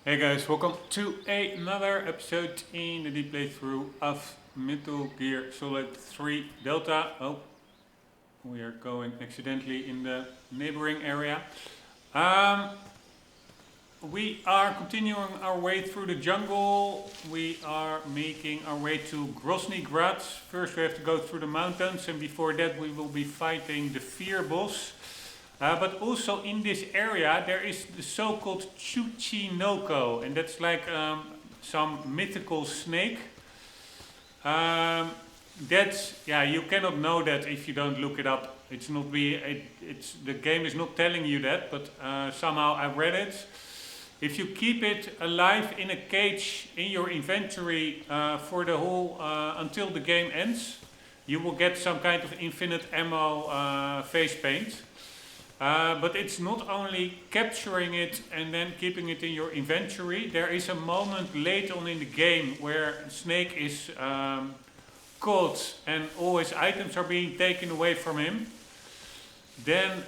Hey guys, welcome to another episode in the deep playthrough of Metal Gear Solid 3 Delta. Oh, we are going accidentally in the neighboring area. Um, we are continuing our way through the jungle. We are making our way to Grozny Grad. First we have to go through the mountains, and before that we will be fighting the Fear boss. But also in this area there is the so-called Tsuchinoko, and that's like some mythical snake. You cannot know that if you don't look it up. It's the game is not telling you that, but somehow I read it. If you keep it alive in a cage in your inventory for the whole until the game ends, you will get some kind of infinite ammo face paint. But it's not only capturing it and then keeping it in your inventory. There is a moment late on in the game where Snake is caught and all his items are being taken away from him. Then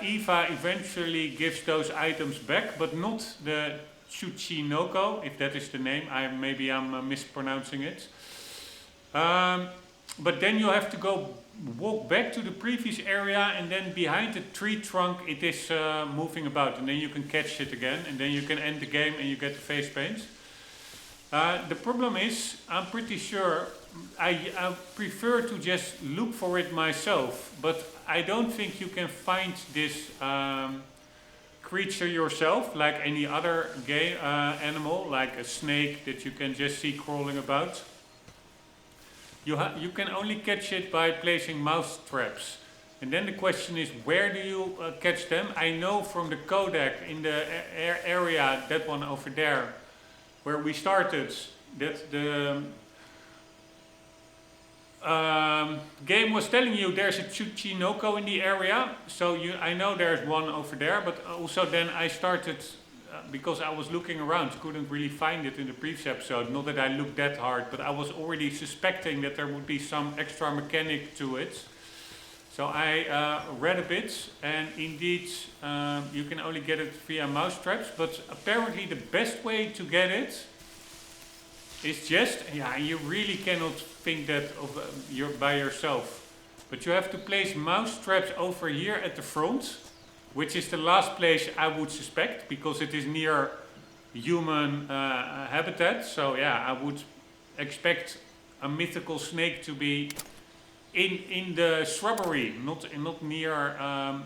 Eva eventually gives those items back, but not the Tsuchinoko, if that is the name. Maybe I'm mispronouncing it. But then you have to walk back to the previous area, and then behind the tree trunk it is moving about, and then you can catch it again, and then you can end the game and you get the face paint. The problem is, I'm pretty sure I prefer to just look for it myself, but I don't think you can find this creature yourself like any other animal, like a snake that you can just see crawling about. You can only catch it by placing mouse traps. And then the question is, where do you catch them? I know from the codec in the area, that one over there, where we started, that the game was telling you there's a Tsuchinoko in the area. So I know there's one over there, but also then I started, because I was looking around, couldn't really find it in the previous episode. Not that I looked that hard, but I was already suspecting that there would be some extra mechanic to it. So I read a bit, and indeed you can only get it via mouse traps, but apparently the best way to get it is just, you really cannot think that by yourself. But you have to place mouse traps over here at the front, which is the last place I would suspect, because it is near human habitat. So I would expect a mythical snake to be in the shrubbery, not near a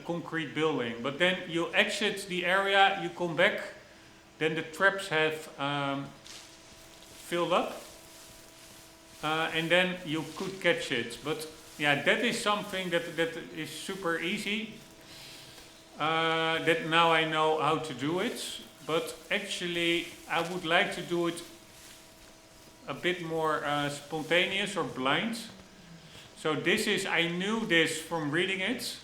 concrete building. But then you exit the area, you come back, then the traps have filled up, and then you could catch it. But that is something that is super easy. That now I know how to do it, but actually I would like to do it a bit more spontaneous or blind. So I knew this from reading it,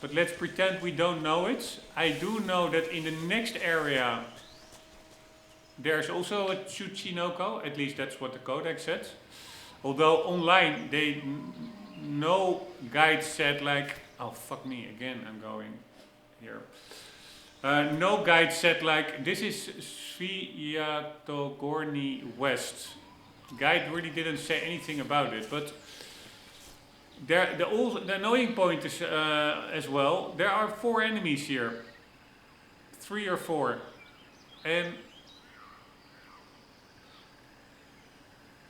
but let's pretend we don't know it. I do know that in the next area there's also a Tsuchinoko, at least that's what the codex said. Although online no guide said like, oh fuck me, again I'm going here. No guide said like, this is Sviatogorny West. Guide really didn't say anything about it, but the annoying point is as well, there are 4 enemies here. 3 or 4. And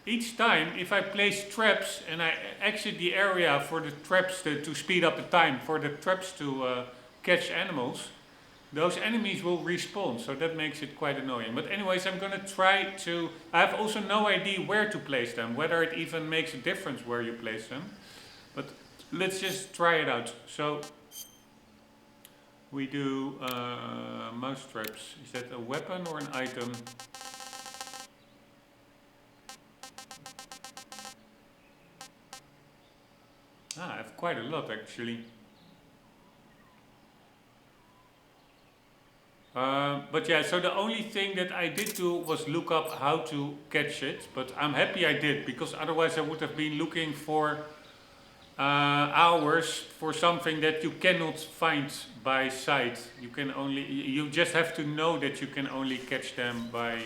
each time, if I place traps and I exit the area for the traps to speed up the time, for the traps to catch animals, those enemies will respawn, so that makes it quite annoying. But anyways, I'm gonna try to, I have also no idea where to place them, whether it even makes a difference where you place them. But let's just try it out. So we do mouse traps. Is that a weapon or an item? I have quite a lot actually. So the only thing that I did do was look up how to catch it, but I'm happy I did, because otherwise I would have been looking for hours for something that you cannot find by sight. You just have to know that you can only catch them by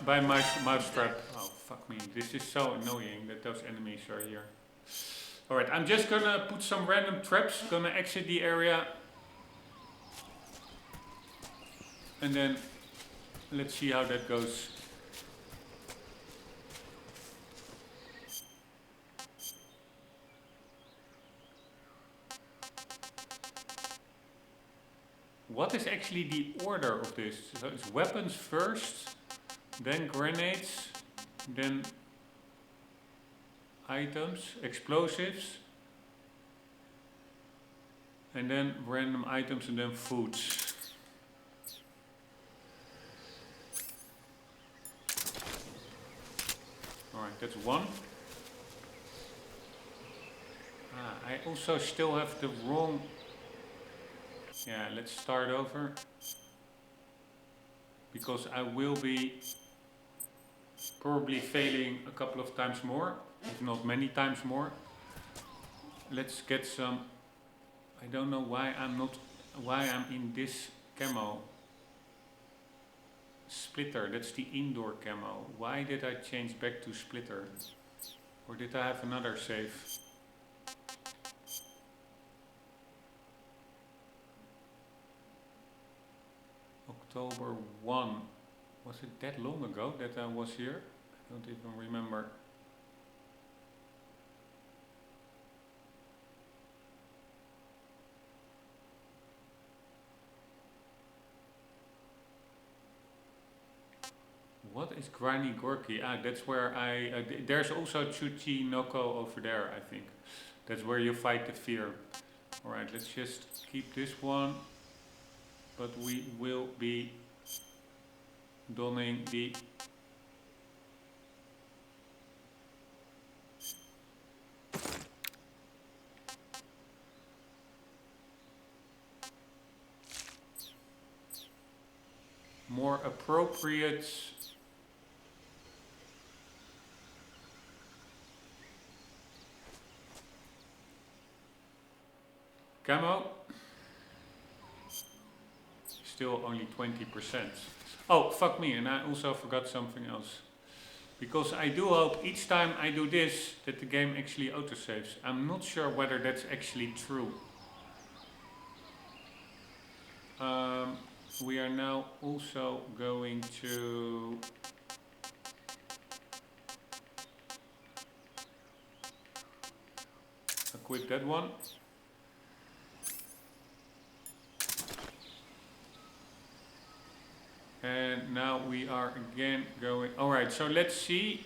by mousetrap. Oh fuck me, this is so annoying that those enemies are here. Alright, I'm just gonna put some random traps, gonna exit the area. And then let's see how that goes. What is actually the order of this? So it's weapons first, then grenades, then items, explosives, and then random items, and then foods. Alright, that's one. I also still have the wrong... Yeah, let's start over. Because I will be probably failing a couple of times more, if not many times more. Let's get some... I don't know why I'm in this camo. Splitter, that's the indoor camo. Why did I change back to splitter? Or did I have another save? October 1. Was it that long ago that I was here? I don't even remember. What is Granny Gorky? That's where there's also Tsuchinoko over there, I think. That's where you fight the fear. Alright, let's just keep this one. But we will be donning the more appropriate camo. Still only 20%. Oh, fuck me, and I also forgot something else. Because I do hope each time I do this that the game actually autosaves. I'm not sure whether that's actually true. We are now also going to equip that one. And now we are again going. Alright, so let's see.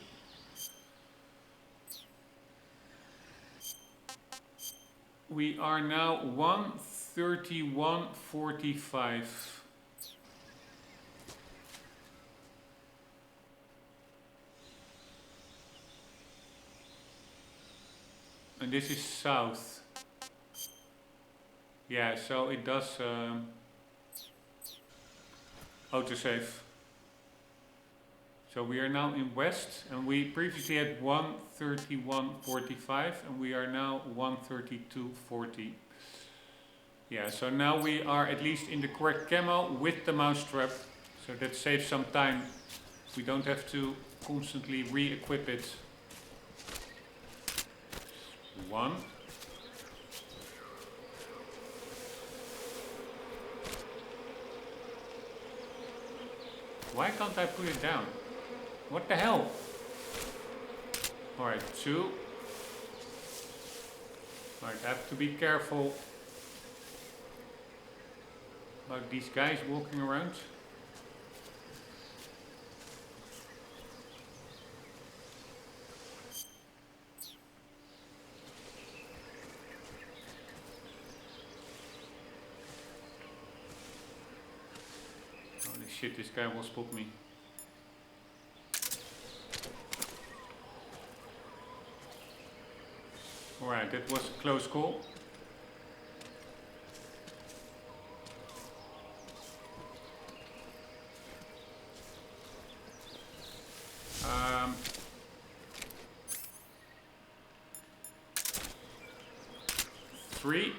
We are now 131.45. And this is south. Yeah, so it does autosave. So we are now in west, and we previously had 131.45, and we are now 132.40. Yeah, so now we are at least in the correct camo with the mousetrap, so that saves some time. We don't have to constantly re-equip it. One. Why can't I put it down? What the hell? Alright, two. Alright, I have to be careful about these guys walking around. Holy shit, this guy will spot me. Alright, that was a close call. Three.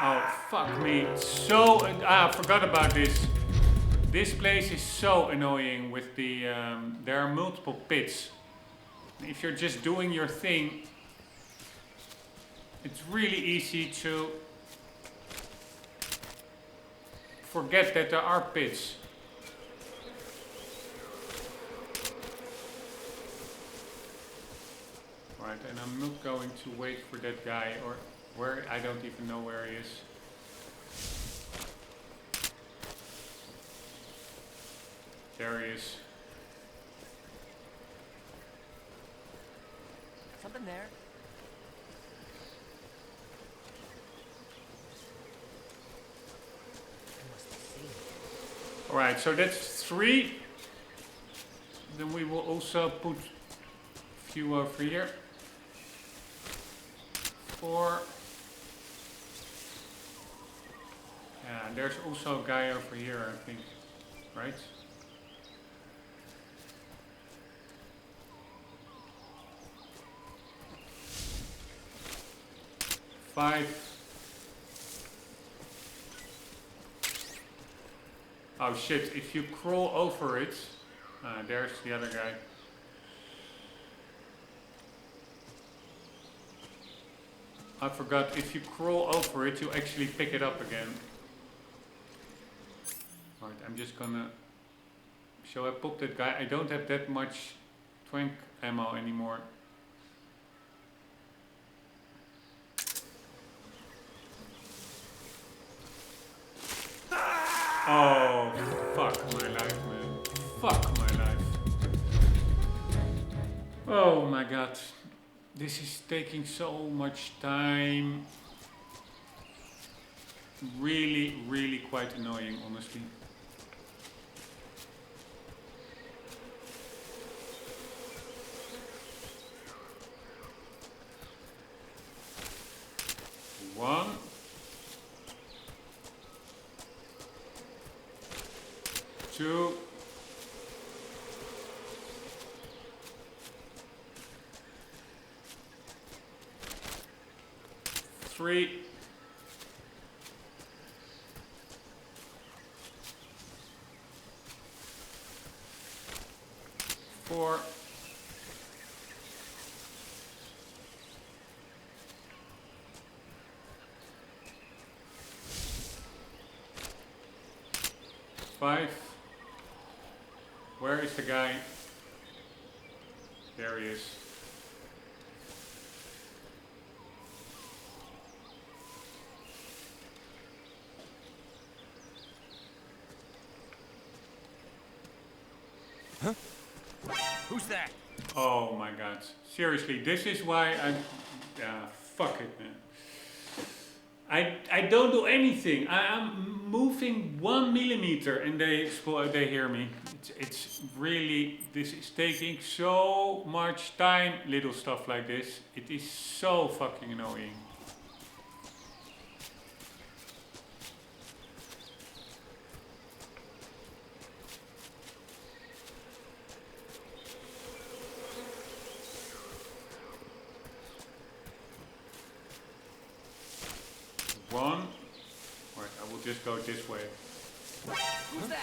Oh, fuck me. So, I forgot about this. This place is so annoying with the, there are multiple pits. If you're just doing your thing, it's really easy to forget that there are pits. Right, and I'm not going to wait for that guy, or where, I don't even know where he is. There he is. Something there. Alright, so that's 3. Then we will also put a few over here. 4. Yeah, there's also a guy over here, I think. Right? 5. Oh shit, if you crawl over it, there's the other guy. I forgot, if you crawl over it, you actually pick it up again. Alright, I'm just gonna... So I popped that guy. I don't have that much twink ammo anymore. Oh, fuck my life, man. Fuck my life. Oh my god. This is taking so much time. Really, really quite annoying, honestly. One. 2. 3. 4. 5. Where is the guy? There he is. Huh? Who's that? Oh my god. Seriously, this is why I... fuck it, man. I don't do anything. I'm moving 1 millimeter and they hear me. It's really, this is taking so much time, little stuff like this. It is so fucking annoying. One. Right, I will just go this way.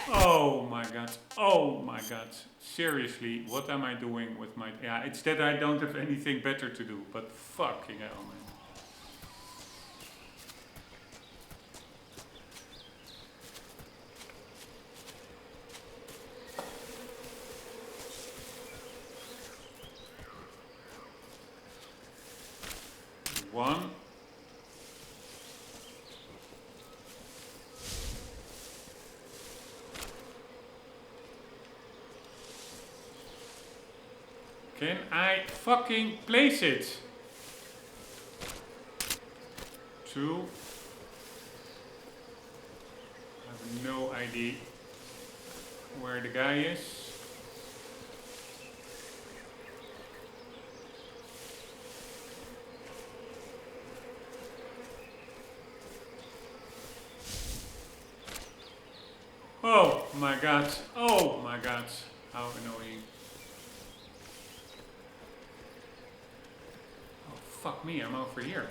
Oh my god. Oh my god. Seriously, what am I doing with my... Yeah, it's that I don't have anything better to do, but fucking hell, man. One. Can I fucking place it? 2. I have no idea where the guy is. my god. Oh my god. How annoying. Oh fuck me, I'm over here.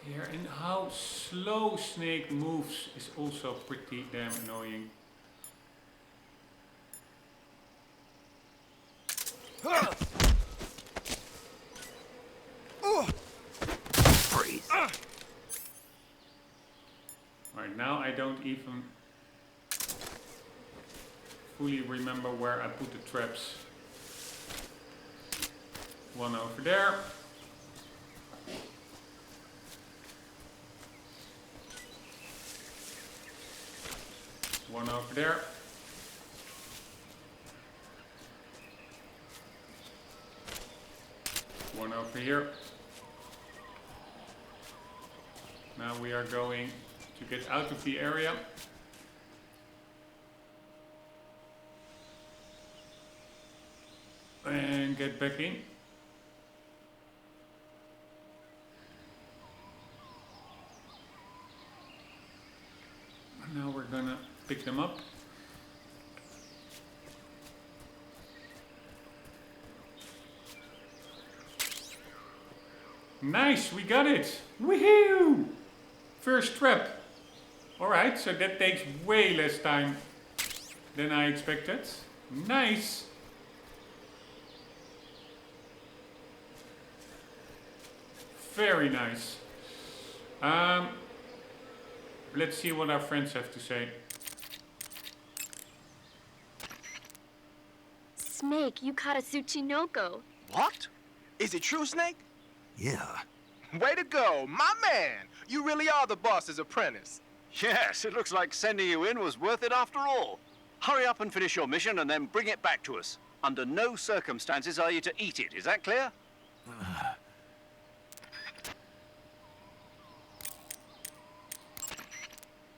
Here, and how slow Snake moves is also pretty damn annoying. Freeze. Right now I don't even fully remember where I put the traps. One over there. One over there. One over here. Now we are going to get out of the area. And get back in. And now we're gonna pick them up. Nice, we got it! Woohoo! First trap. Alright, so that takes way less time than I expected. Nice! Very nice. Let's see what our friends have to say. Snake, you caught a Tsuchinoko. What? Is it true, Snake? Yeah. Way to go, my man! You really are the boss's apprentice. Yes, it looks like sending you in was worth it after all. Hurry up and finish your mission and then bring it back to us. Under no circumstances are you to eat it, is that clear?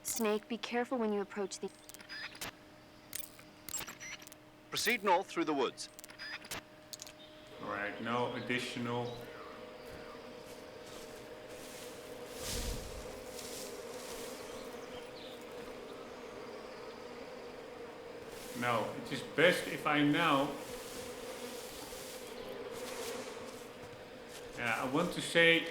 Snake, be careful when you approach the... Proceed north through the woods. Alright, no additional. No, it is best if I now. Yeah, I want to say.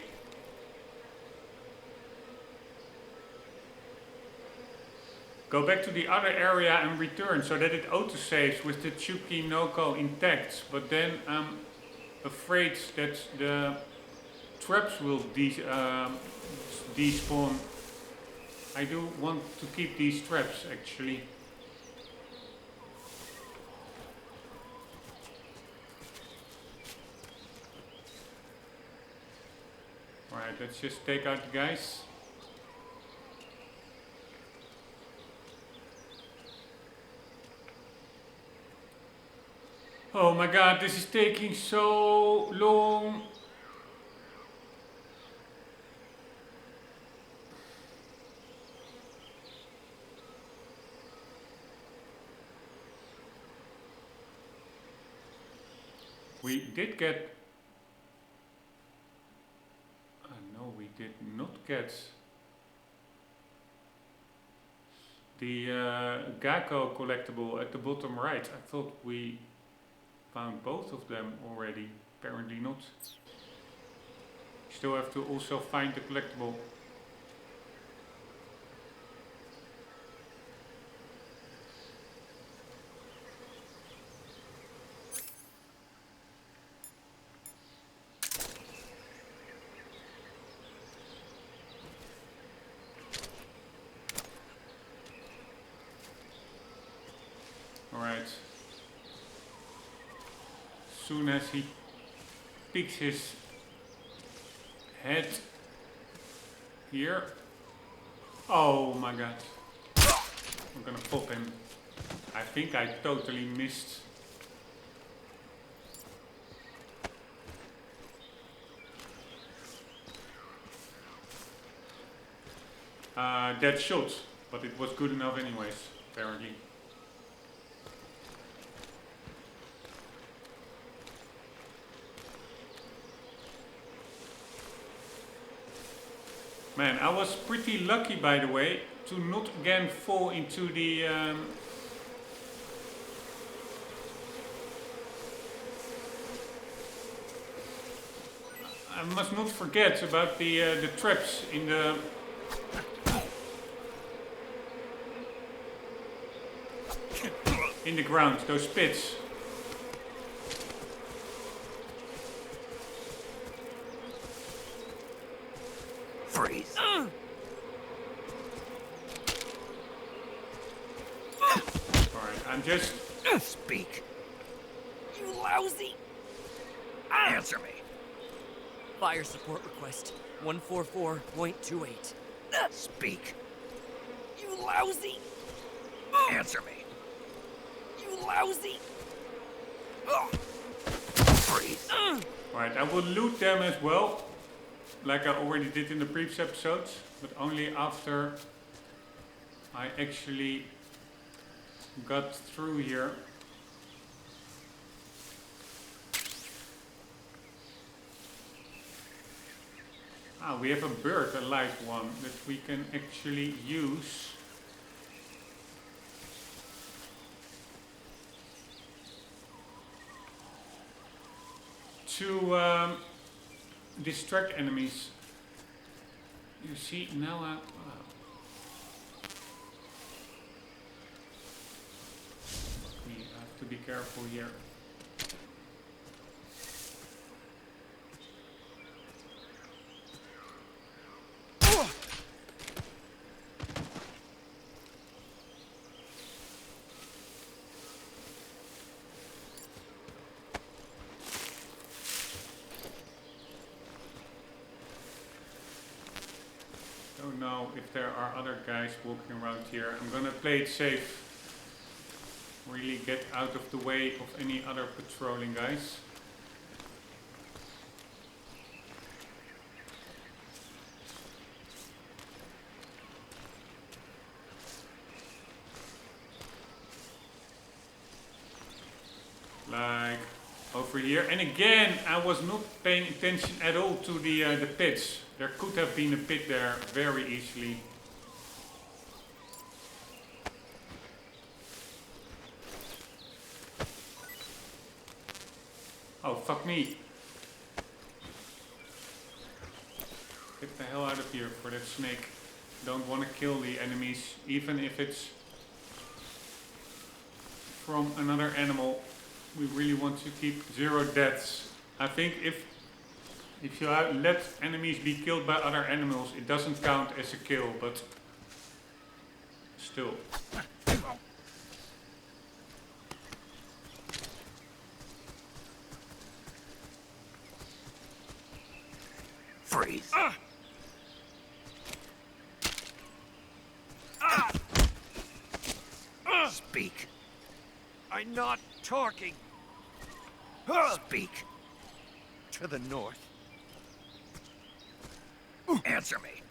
Go back to the other area and return so that it autosaves with the Tsuchinoko intact. But then I'm afraid that the traps will despawn. I do want to keep these traps actually. Alright, let's just take out the guys. Oh my god, this is taking so long. We did get... no, we did not get the Ga-Ko collectible at the bottom right. I thought we found both of them already. Apparently not. Still have to also find the collectible. Alright. Soon as he picks his head here. Oh my god. I'm gonna pop him. I think I totally missed. That shot, but it was good enough anyways, apparently. Man, I was pretty lucky, by the way, to not again fall into the... I must not forget about the traps in the ground, those pits. Freeze. Alright, I'm just... Speak. You lousy! Answer me. Fire support request 144.28. Speak. You lousy! Answer me. You lousy! Freeze. Alright, I will loot them as well, like I already did in the previous episodes, but only after I actually got through here. Ah, we have a bird, a live one, that we can actually use. To distract enemies. You see, now we have to be careful here. Don't know if there are other guys walking around here. I'm gonna play it safe. Really get out of the way of any other patrolling guys. Like over here. And again, I was not paying attention at all to the pits. There could have been a pit there very easily. Oh, fuck me. Get the hell out of here for that snake. Don't want to kill the enemies, even if it's from another animal. We really want to keep 0 deaths. I think if you let enemies be killed by other animals, it doesn't count as a kill, but still. Freeze. Speak. I'm not talking. Speak. To the north. Answer me.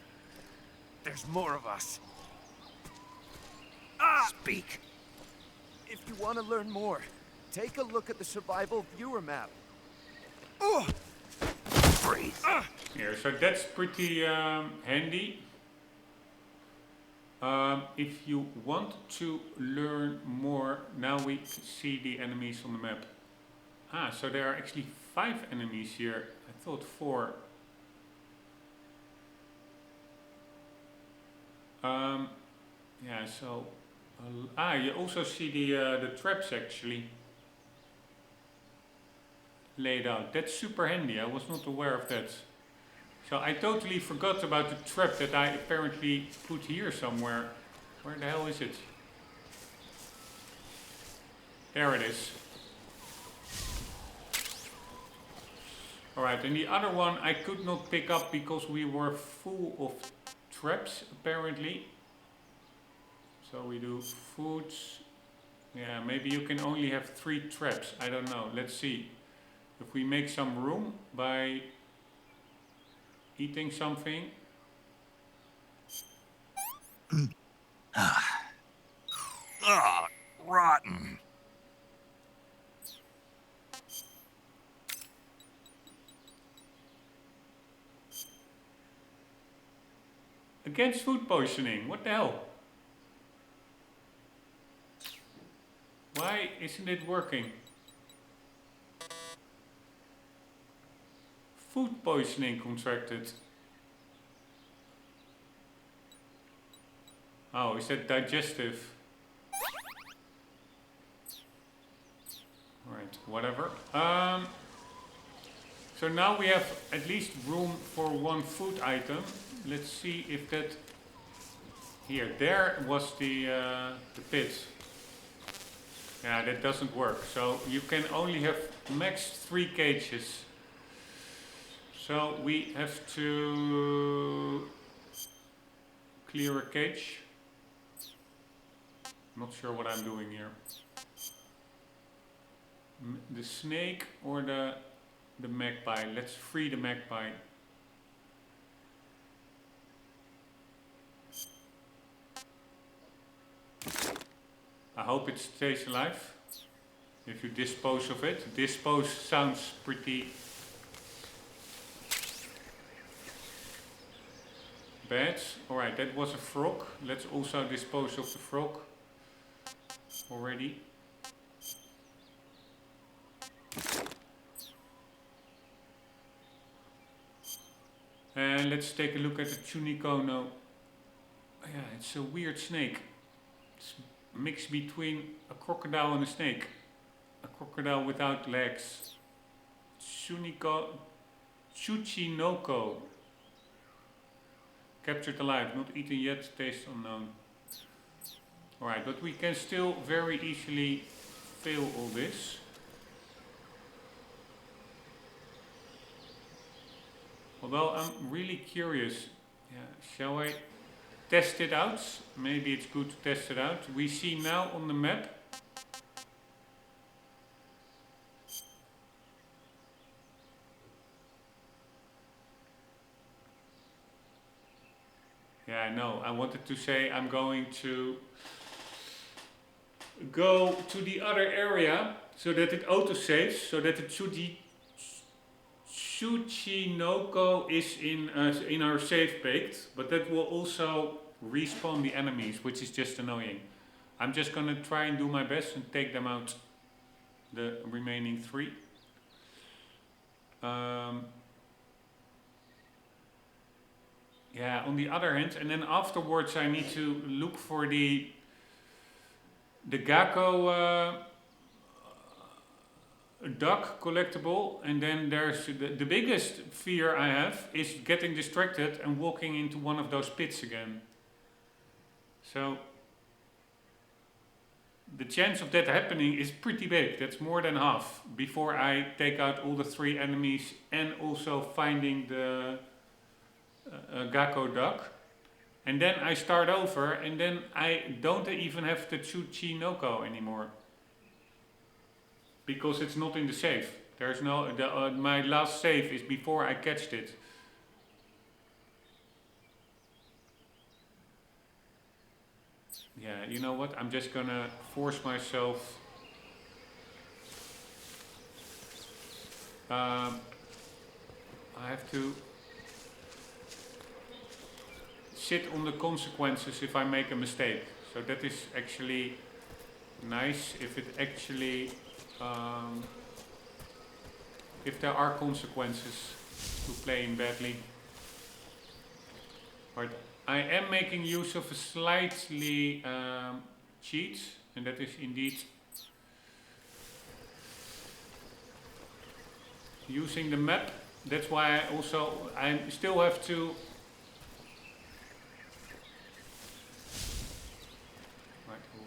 There's more of us. Speak. If you want to learn more, take a look at the survival viewer map. Freeze. Here, so that's pretty handy. If you want to learn more, now we see the enemies on the map. Ah, so there are actually 5 enemies here. I thought 4. Yeah, so... you also see the traps actually laid out. That's super handy, I was not aware of that. So I totally forgot about the trap that I apparently put here somewhere. Where the hell is it? There it is. Alright, and the other one I could not pick up because we were full of traps apparently. So we do foods. Yeah, maybe you can only have 3 traps. I don't know. Let's see. If we make some room by eating something. Rotten. Against food poisoning. What the hell? Why isn't it working? Food poisoning contracted. Oh, is that digestive? Alright, whatever. So now we have at least room for one food item. Let's see if that... Here, there was the pit. Yeah, that doesn't work. So you can only have max 3 cages. So we have to clear a cage. Not sure what I'm doing here. The snake or the magpie? Let's free the magpie. I hope it stays alive. If you dispose of it. Dispose sounds pretty bad. Alright, that was a frog. Let's also dispose of the frog already. And let's take a look at the Tsuchinoko. No. Yeah, it's a weird snake. It's a mix between a crocodile and a snake. A crocodile without legs. Tsuchinoko. Captured alive, not eaten yet, taste unknown. Alright, but we can still very easily fail all this. Although I'm really curious, shall I test it out? Maybe it's good to test it out. We see now on the map yeah, I know. I wanted to say I'm going to go to the other area so that it auto-saves, so that the Tsuchinoko is in our save baked, but that will also respawn the enemies, which is just annoying. I'm just gonna try and do my best and take them out, the remaining 3. Yeah, on the other hand, and then afterwards I need to look for the Ga-Ko duck collectible, and then there's the biggest fear I have is getting distracted and walking into one of those pits again. So the chance of that happening is pretty big. That's more than half before I take out all the 3 enemies and also finding the Ga-Ko duck. And then I start over, and then I don't even have the Tsuchinoko anymore. Because it's not in the save. There's no, my last save is before I catched it. Yeah, you know what? I'm just gonna force myself. I have to sit on the consequences if I make a mistake. So that is actually nice if it actually if there are consequences to playing badly. But I am making use of a slightly cheat, and that is indeed using the map. That's why I still have to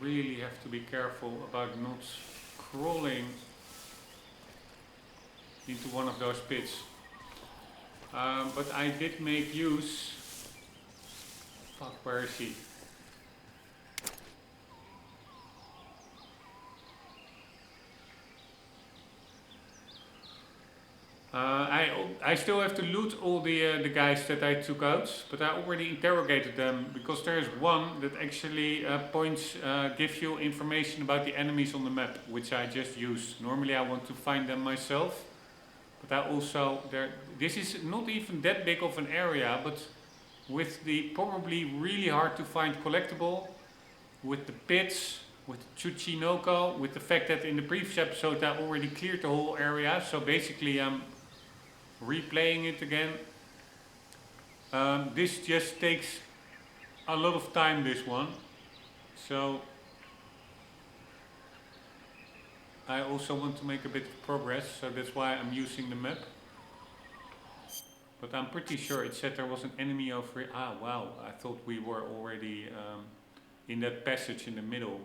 really have to be careful about not crawling into one of those pits. But I did make use. Fuck, where is he? I still have to loot all the guys that I took out, but I already interrogated them, because there is one that actually gives you information about the enemies on the map, which I just used. Normally I want to find them myself, but I also this is not even that big of an area, but with the probably really hard to find collectible, with the pits, with Tsuchinoko, with the fact that in the previous episode I already cleared the whole area, so basically I'm replaying it again. This just takes a lot of time, this one, so I also want to make a bit of progress, so that's why I'm using the map. But I'm pretty sure it said there was an enemy over here. Ah, wow, I thought we were already in that passage in the middle.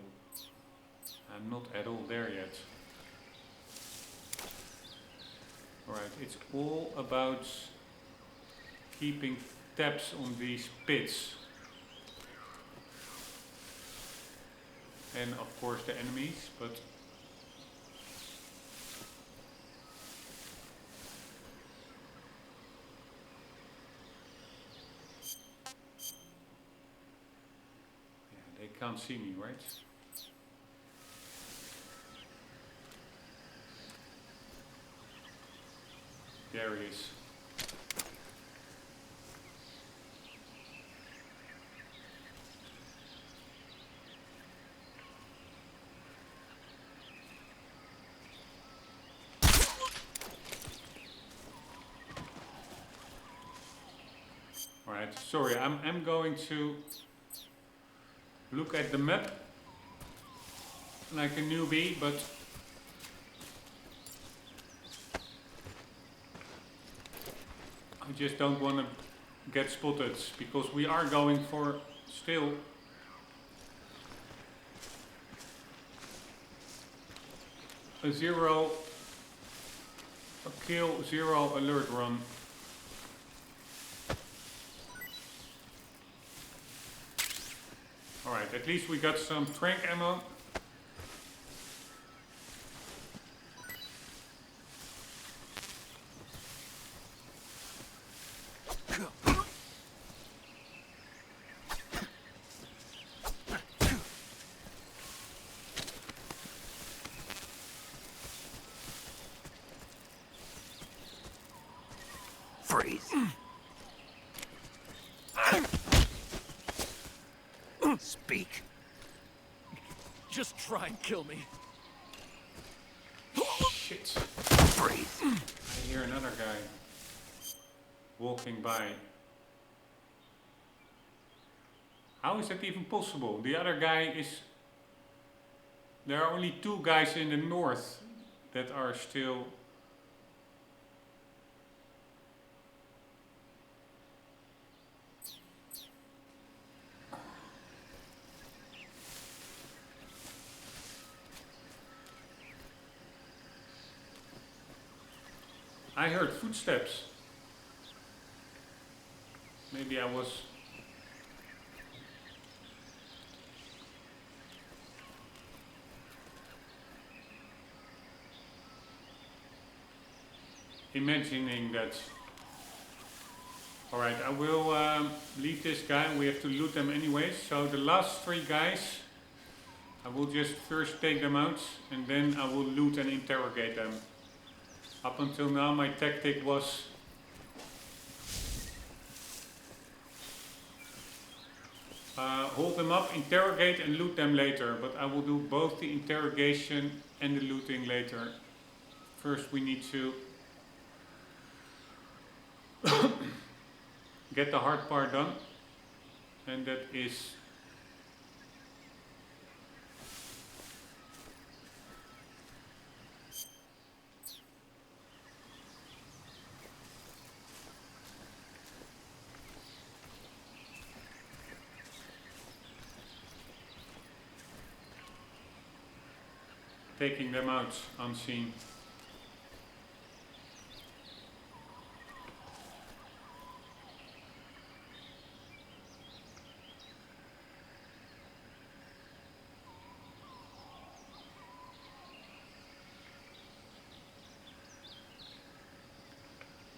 I'm not at all there yet. Alright, it's all about keeping tabs on these pits. And of course the enemies, but they can't see me, right? There he is. Alright, sorry, I'm going to look at the map like a newbie, but I just don't want to get spotted because we are going for still a kill, 0 alert run. Alright, at least we got some trank ammo. Freeze. Speak. Just try and kill me. Shit. Freeze. I hear another guy walking by. How is that even possible? The other guy is... There are only 2 guys in the north that are still... I heard footsteps. Maybe I was... imagining that. Alright, I will leave this guy. We have to loot them anyways. So the last 3 guys, I will just first take them out and then I will loot and interrogate them. Up until now my tactic was hold them up, interrogate and loot them later, but I will do both the interrogation and the looting later. First we need to get the hard part done, and that is taking them out unseen.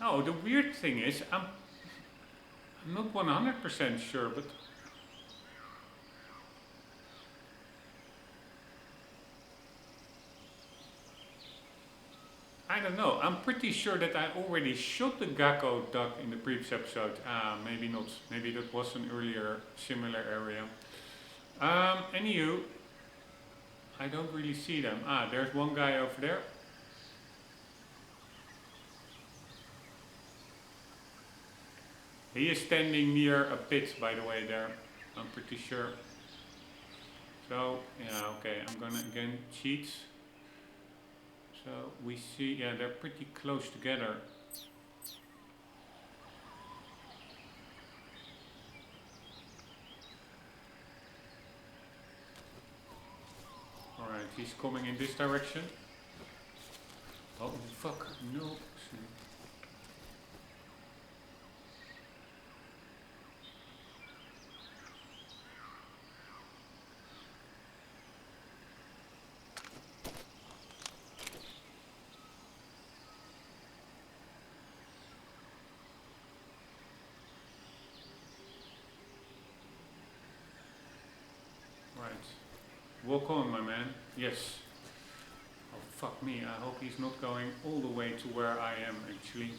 Oh, the weird thing is, I'm not 100% sure, but I don't know. I'm pretty sure that I already shot the Ga-Ko duck in the previous episode. Maybe not. Maybe that was an earlier similar area. Anywho, I don't really see them. There's one guy over there. He is standing near a pit, by the way, there. I'm pretty sure. So, yeah, okay, I'm gonna again cheat. So we see, yeah, they're pretty close together. Alright, he's coming in this direction. Oh, fuck, no. Walk on, my man. Yes. Oh, fuck me. I hope he's not going all the way to where I am, actually.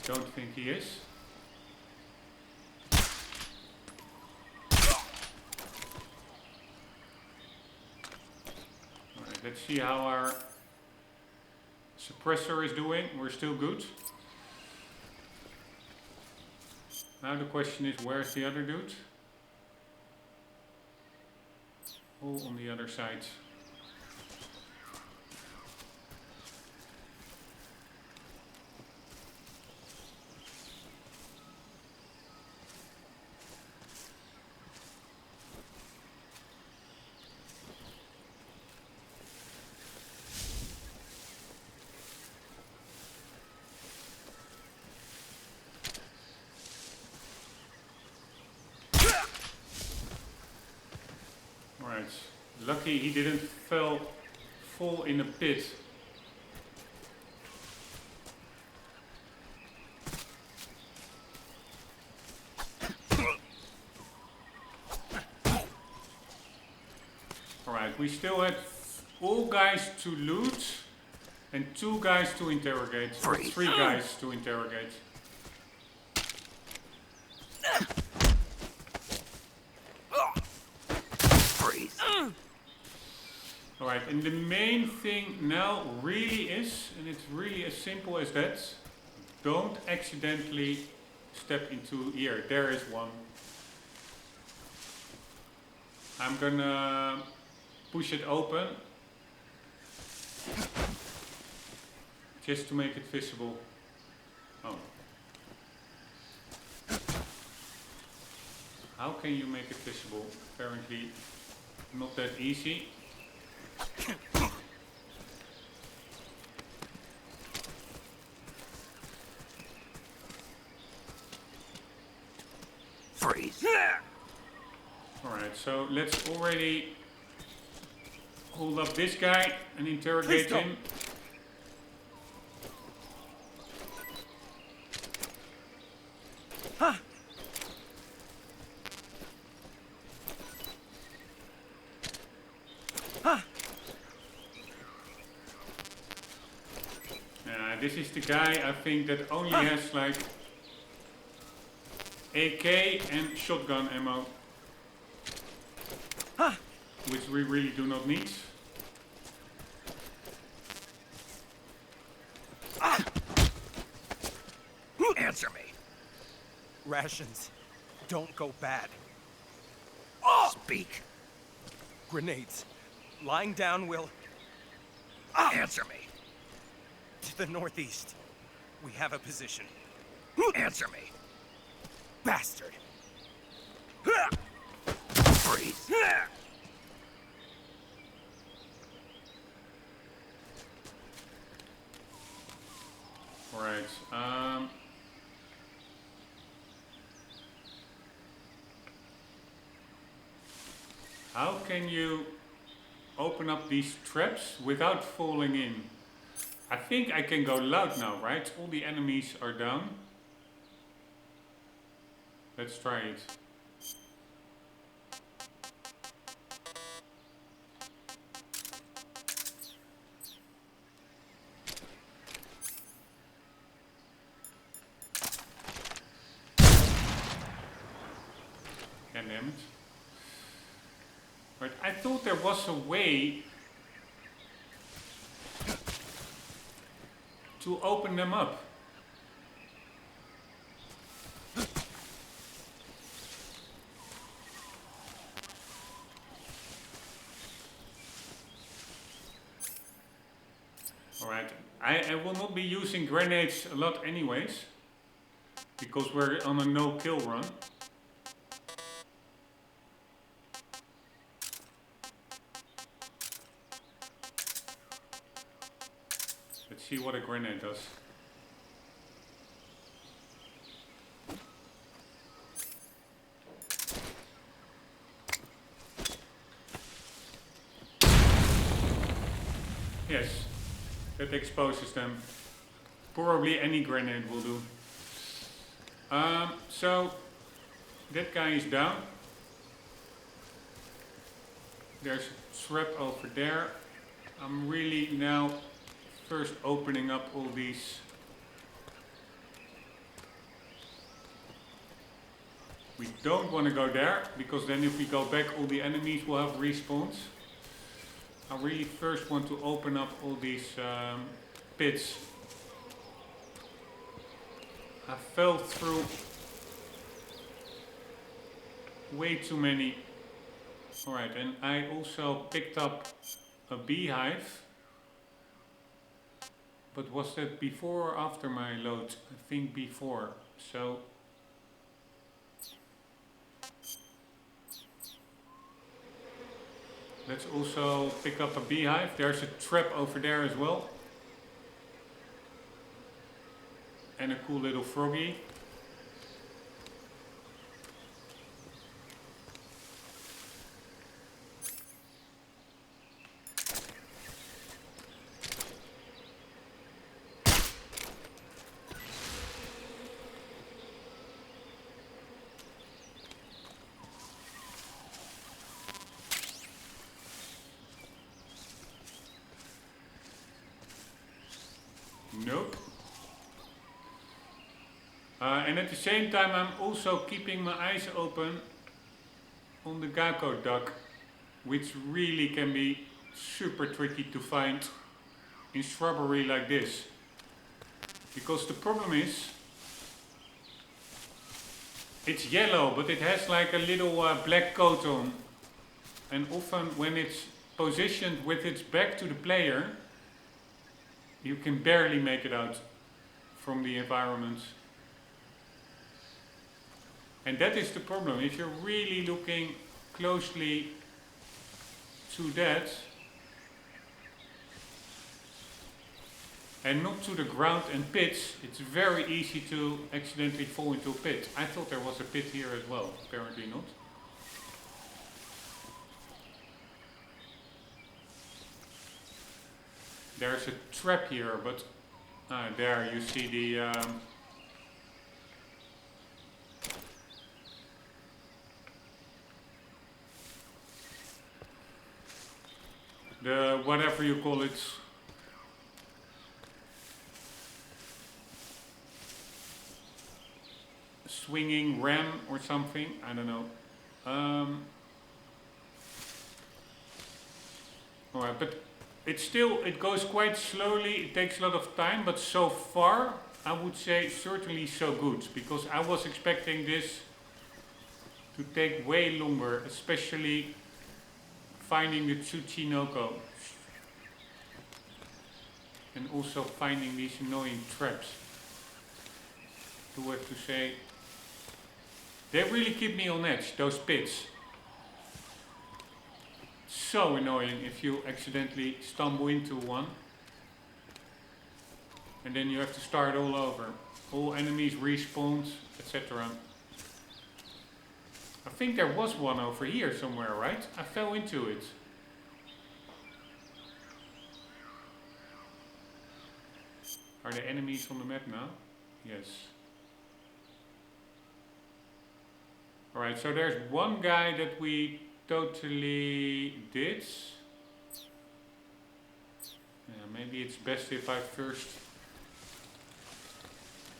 Don't think he is. Alright, let's see how our suppressor is doing. We're still good. Now the question is, where's the other dude? All on the other side. Lucky he didn't fall in a pit. Alright, we still had all guys to loot and 2 guys to interrogate. Or 3 guys to interrogate. Alright, and the main thing now really is, and it's really as simple as that, don't accidentally step into here. There is one. I'm gonna push it open just to make it visible. Oh. How can you make it visible? Apparently not that easy. Freeze. Alright, so let's already hold up this guy and interrogate him. Huh. This is the guy, I think, that only has like AK and shotgun ammo, which we really do not need. Answer me. Rations. Don't go bad. Speak. Grenades. Lying down will... Answer me. To the northeast. We have a position. Answer me. Bastard. Freeze. Alright, how can you open up these traps without falling in? I think I can go loud now, right? All the enemies are down. Let's try it. God damn it. But I thought there was a way to open them up. Alright, I will not be using grenades a lot anyways, because we're on a no-kill run. Let's see what a grenade does. Yes, that exposes them. Probably any grenade will do. So that guy is down. There's a trap over there. I'm really now first opening up all these. We don't want to go there, because then if we go back all the enemies will have respawns. I really first want to open up all these pits. I fell through way too many. Alright, and I also picked up a beehive. But was that before or after my load? I think before. So let's also pick up a beehive. There's a trap over there as well. And a cool little froggy. Nope. And at the same time I'm also keeping my eyes open on the Ga-Ko duck, which really can be super tricky to find in shrubbery like this. Because the problem is, it's yellow, but it has like a little black coat on. And often when it's positioned with its back to the player, you can barely make it out from the environment. And that is the problem. If you're really looking closely to that, and not to the ground and pits, it's very easy to accidentally fall into a pit. I thought there was a pit here as well, apparently not. There's a trap here, but there you see the whatever you call it. Swinging ram or something, I don't know. Alright, but it goes quite slowly, it takes a lot of time, but so far I would say certainly so good, because I was expecting this to take way longer, especially finding the Tsuchinoko and also finding these annoying traps. Do have to say, they really keep me on edge, those pits. So annoying if you accidentally stumble into one. And then you have to start all over. All enemies respawn, etc. I think there was one over here somewhere, right? I fell into it. Are there enemies on the map now? Yes. Alright, so there's one guy that we totally did. Yeah, maybe it's best if I first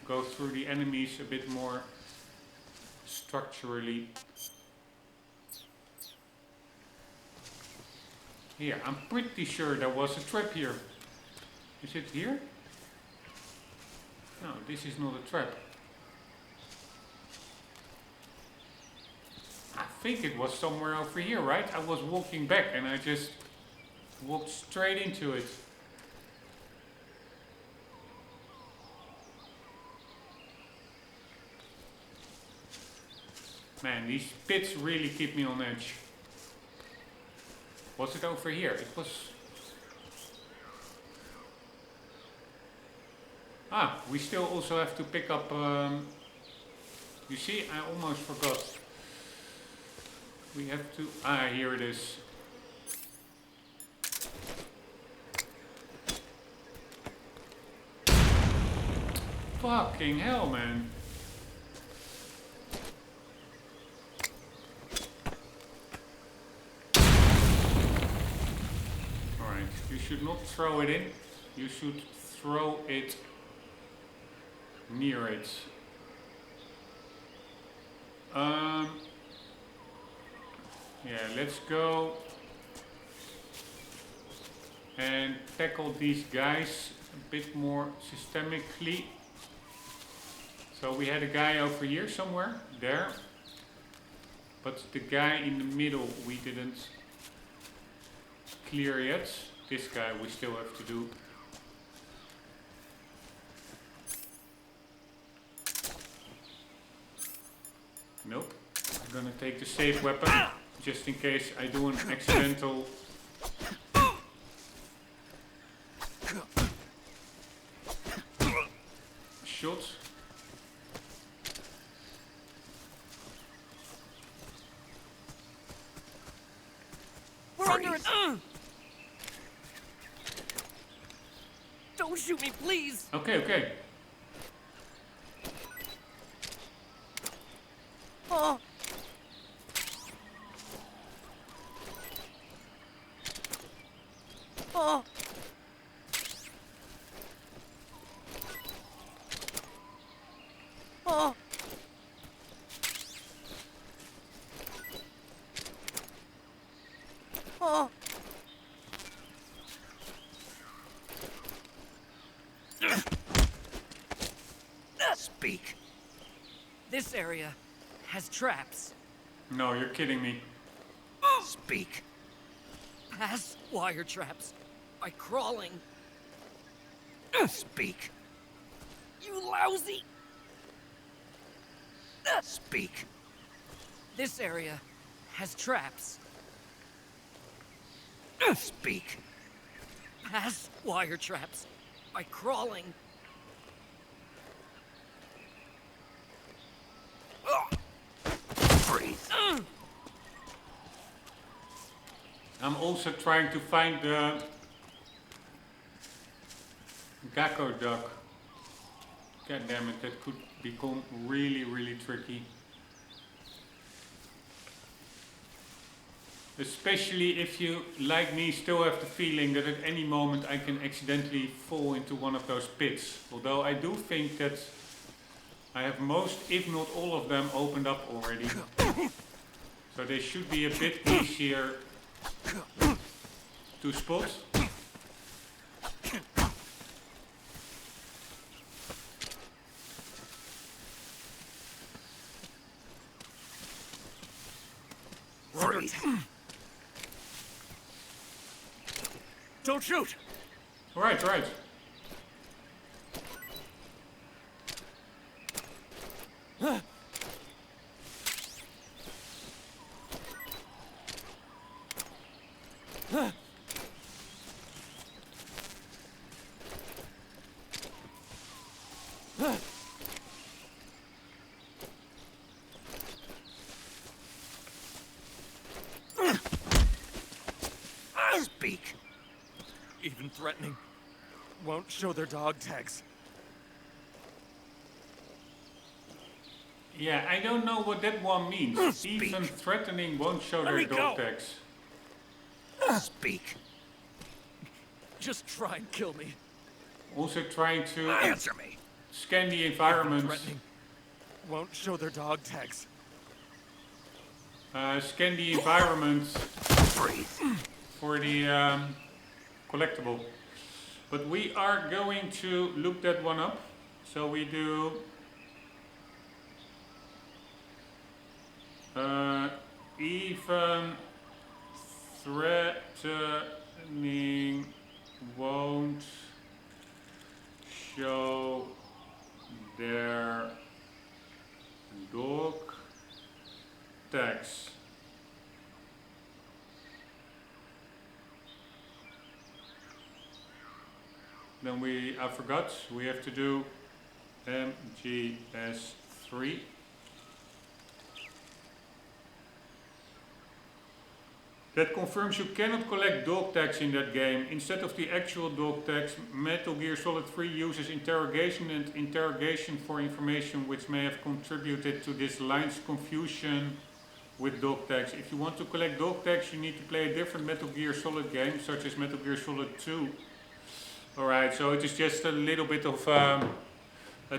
go through the enemies a bit more structurally. Here, I'm pretty sure there was a trap here. Is it here? No, this is not a trap. I think it was somewhere over here, right? I was walking back and I just walked straight into it. Man, these pits really keep me on edge. Was it over here? It was... Ah, we still also have to pick up... You see, I almost forgot. We have to... Ah, here it is. Fucking hell, man. Alright, you should not throw it in. You should throw it near it. Yeah, let's go and tackle these guys a bit more systemically. So we had a guy over here somewhere, there. But the guy in the middle we didn't clear yet. This guy we still have to do. Nope. I'm gonna take the safe weapon, just in case I do an accidental shot. We're under it. Don't shoot me, please. Okay, okay. Oh. Oh. Oh. Oh. Speak. This area has traps. No, you're kidding me. Speak. Pass wire traps by crawling. Speak. You lousy! Speak. This area has traps. Speak. Pass wire traps by crawling. Freeze. I'm also trying to find the Ga-Ko duck. God damn it, that could become really, really tricky. Especially if you, like me, still have the feeling that at any moment I can accidentally fall into one of those pits. Although I do think that I have most, if not all of them, opened up already. So they should be a bit easier to spot. Freeze. Don't shoot! Right, right. Speak. Even threatening. Won't show their dog tags. Yeah, I don't know what that one means. Speak. Even threatening won't show Let their me dog go. tags. Speak. Just try and kill me. Also trying to Answer me. scan the Even environment. threatening. Won't show their dog tags. Scan the environment Breathe. for the collectible. But we are going to look that one up. So we do even threatening won't show their dog tags. Then I forgot, we have to do MGS3. That confirms you cannot collect dog tags in that game. Instead of the actual dog tags, Metal Gear Solid 3 uses interrogation and interrogation for information which may have contributed to this line's confusion with dog tags. If you want to collect dog tags, you need to play a different Metal Gear Solid game, such as Metal Gear Solid 2. Alright, so it is just a little bit of a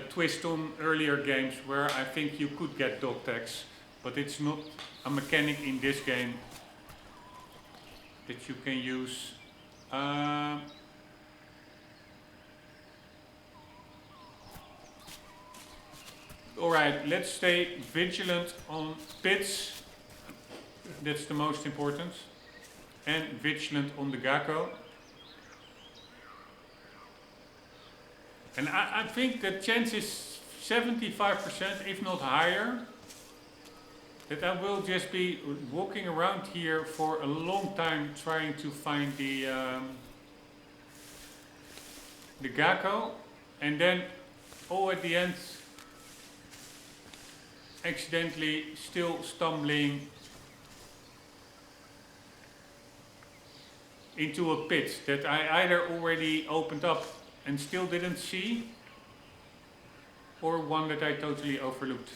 twist on earlier games where I think you could get dog tags, but it's not a mechanic in this game that you can use. Alright, let's stay vigilant on pits. That's the most important. And vigilant on the Ga-Ko. And I think the chance is 75%, if not higher, that I will just be walking around here for a long time trying to find the Ga-Ko, and then all at the end accidentally still stumbling into a pit that I either already opened up and still didn't see, or one that I totally overlooked.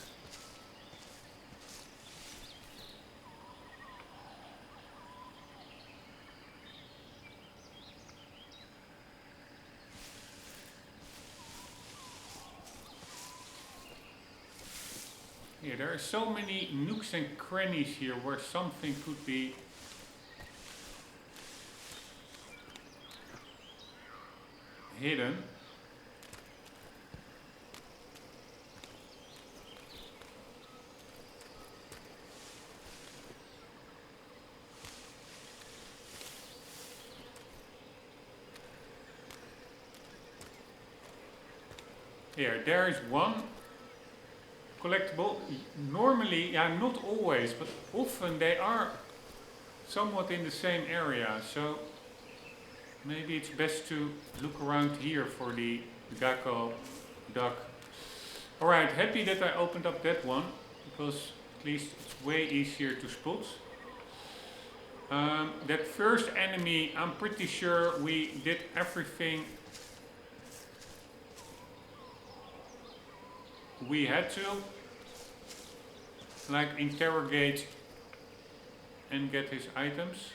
Yeah, there are so many nooks and crannies here where something could be hidden. Here, there is one collectible. Normally, yeah, not always, but often they are somewhat in the same area. So maybe it's best to look around here for the Ga-Ko duck. Alright, happy that I opened up that one, because at least it's way easier to spot. That first enemy, I'm pretty sure we did everything we had to, like interrogate and get his items.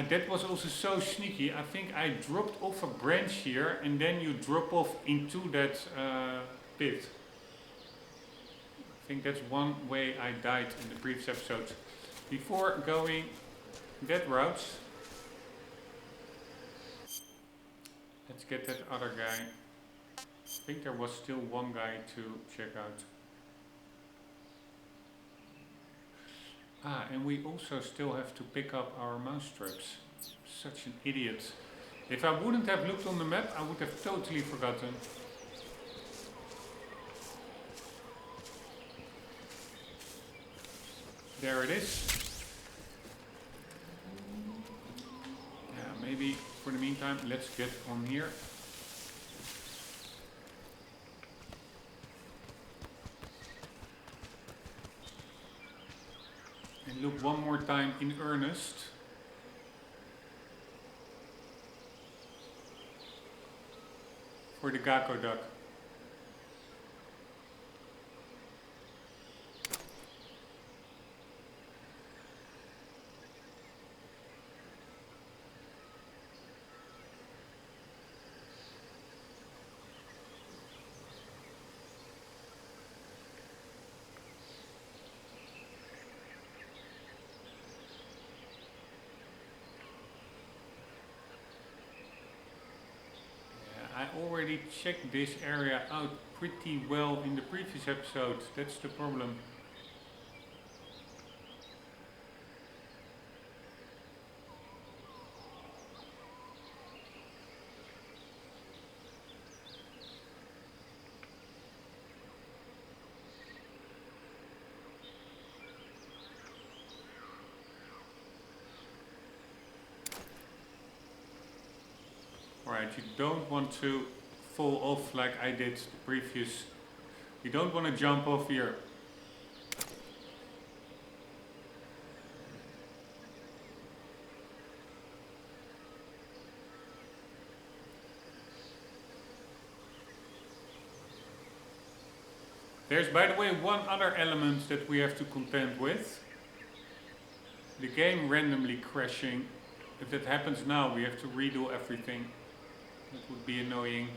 That was also so sneaky. I think I dropped off a branch here and then you drop off into that pit. I think that's one way I died in the previous episode. Before going that route, let's get that other guy. I think there was still one guy to check out. And we also still have to pick up our mouse traps. Such an idiot. If I wouldn't have looked on the map, I would have totally forgotten. There it is. Yeah, maybe for the meantime, let's get on here. And look one more time in earnest. for the Ga-Ko duck. I already checked this area out pretty well in the previous episode. That's the problem. Alright, you don't want to fall off like I did the previous. You don't want to jump off here. There's, by the way, one other element that we have to contend with. The game randomly crashing. If that happens now, we have to redo everything. That would be annoying.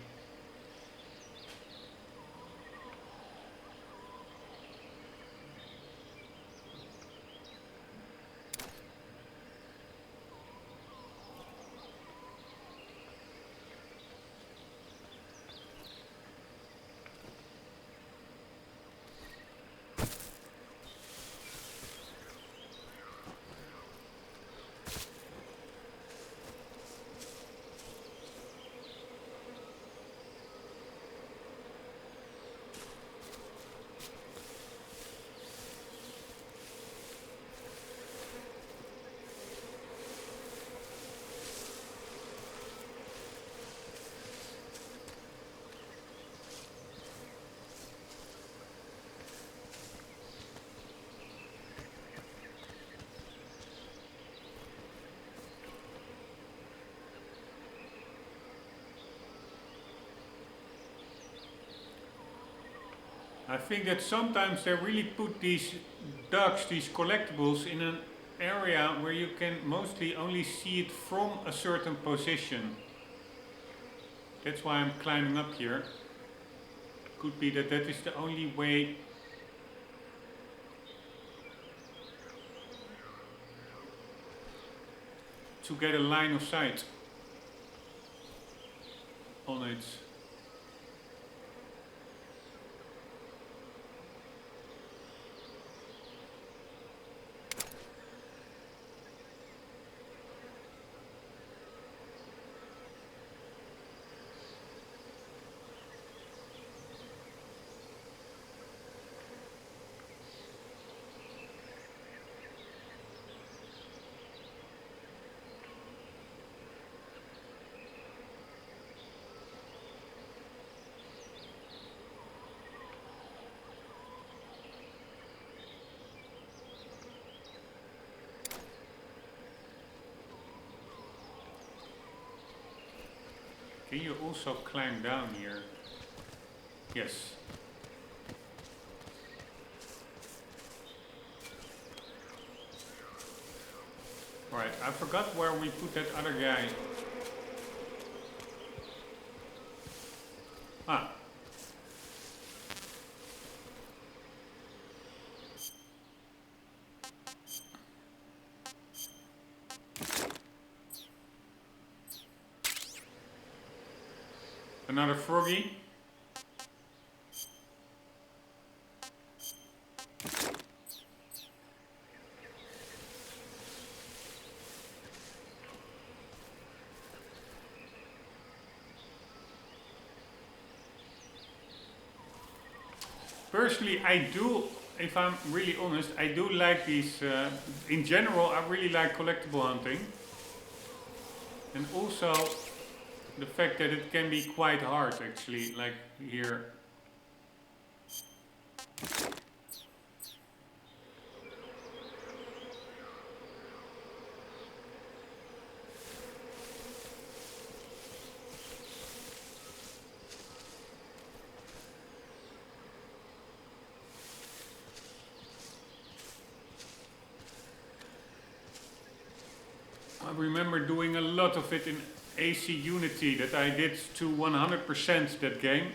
I think that sometimes they really put these ducks, these collectibles, in an area where you can mostly only see it from a certain position. That's why I'm climbing up here. Could be that that is the only way to get a line of sight on it. Can you also climb down here? Yes. Right, I forgot where we put that other guy. Ah. Another froggy. Personally, I do, if I'm really honest, I do like these, in general, I really like collectible hunting. And also the fact that it can be quite hard actually, like here. I remember doing a lot of it in AC Unity, that I did to 100% that game,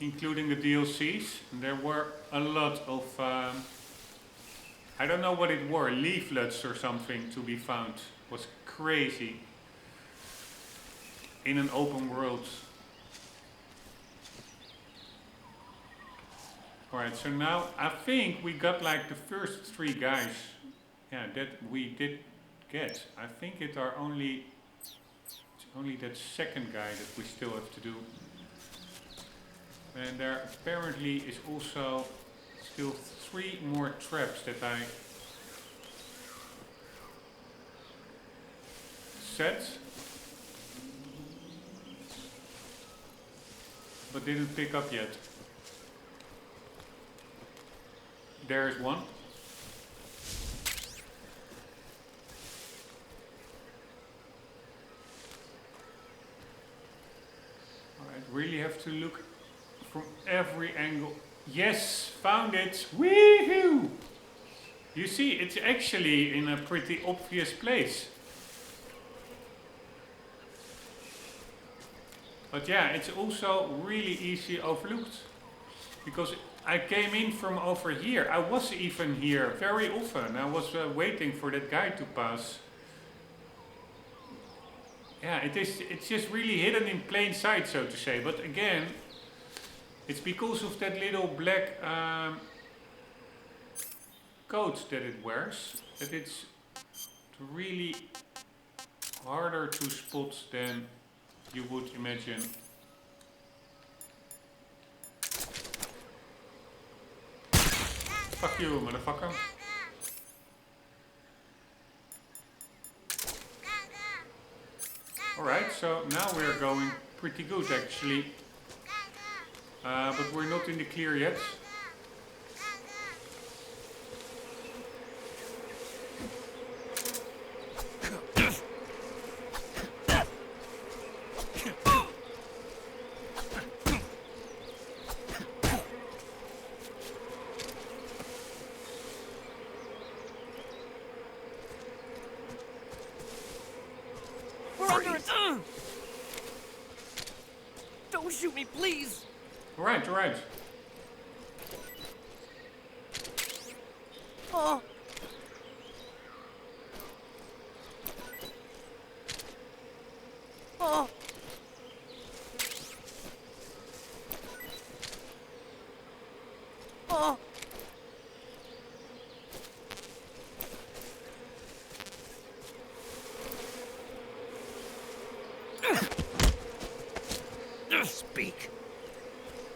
including the DLCs. And there were a lot of, I don't know what it were, leaflets or something to be found. It was crazy. In an open world. Alright, so now I think we got like the first 3 guys. Yeah, that we did get. I think it's only that second guy that we still have to do. And there apparently is also still 3 more traps that I set, but didn't pick up yet. There's one. Alright, really have to look from every angle. Yes, found it! Woohoo! You see, it's actually in a pretty obvious place. But yeah, it's also really easy overlooked. Because I came in from over here. I was even here very often. I was waiting for that guy to pass. Yeah, it's just really hidden in plain sight, so to say. But again, it's because of that little black coat that it wears, that it's really harder to spot than you would imagine. Fuck you, motherfucker. Alright, so now we're going pretty good actually. But we're not in the clear yet. Don't shoot me, please! Alright, alright. Oh! Oh! Oh! Speak.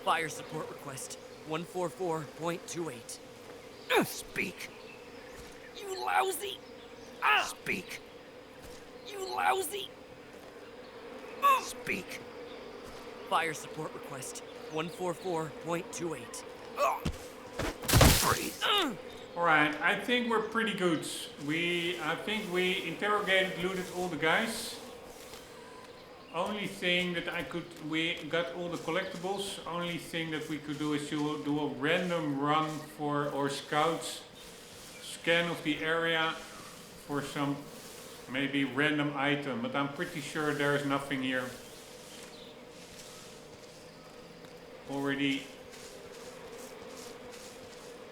Fire support request 144.28. Speak. You lousy! Speak. You lousy! Speak. Fire support request 144.28. Breathe. Alright, I think we're pretty good. I think we interrogated, looted all the guys. Only thing that we got all the collectibles. Only thing that we could do is to do a random run or scouts scan of the area for some maybe random item, but I'm pretty sure there's nothing here. Already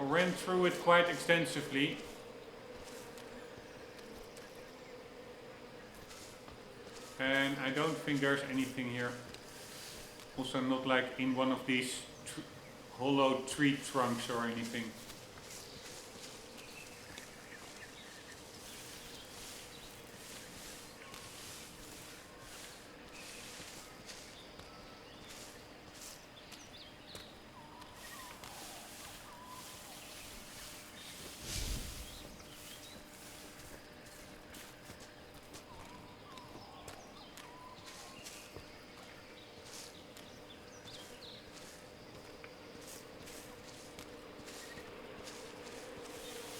ran through it quite extensively. And I don't think there's anything here. Also not like in one of these hollow tree trunks or anything.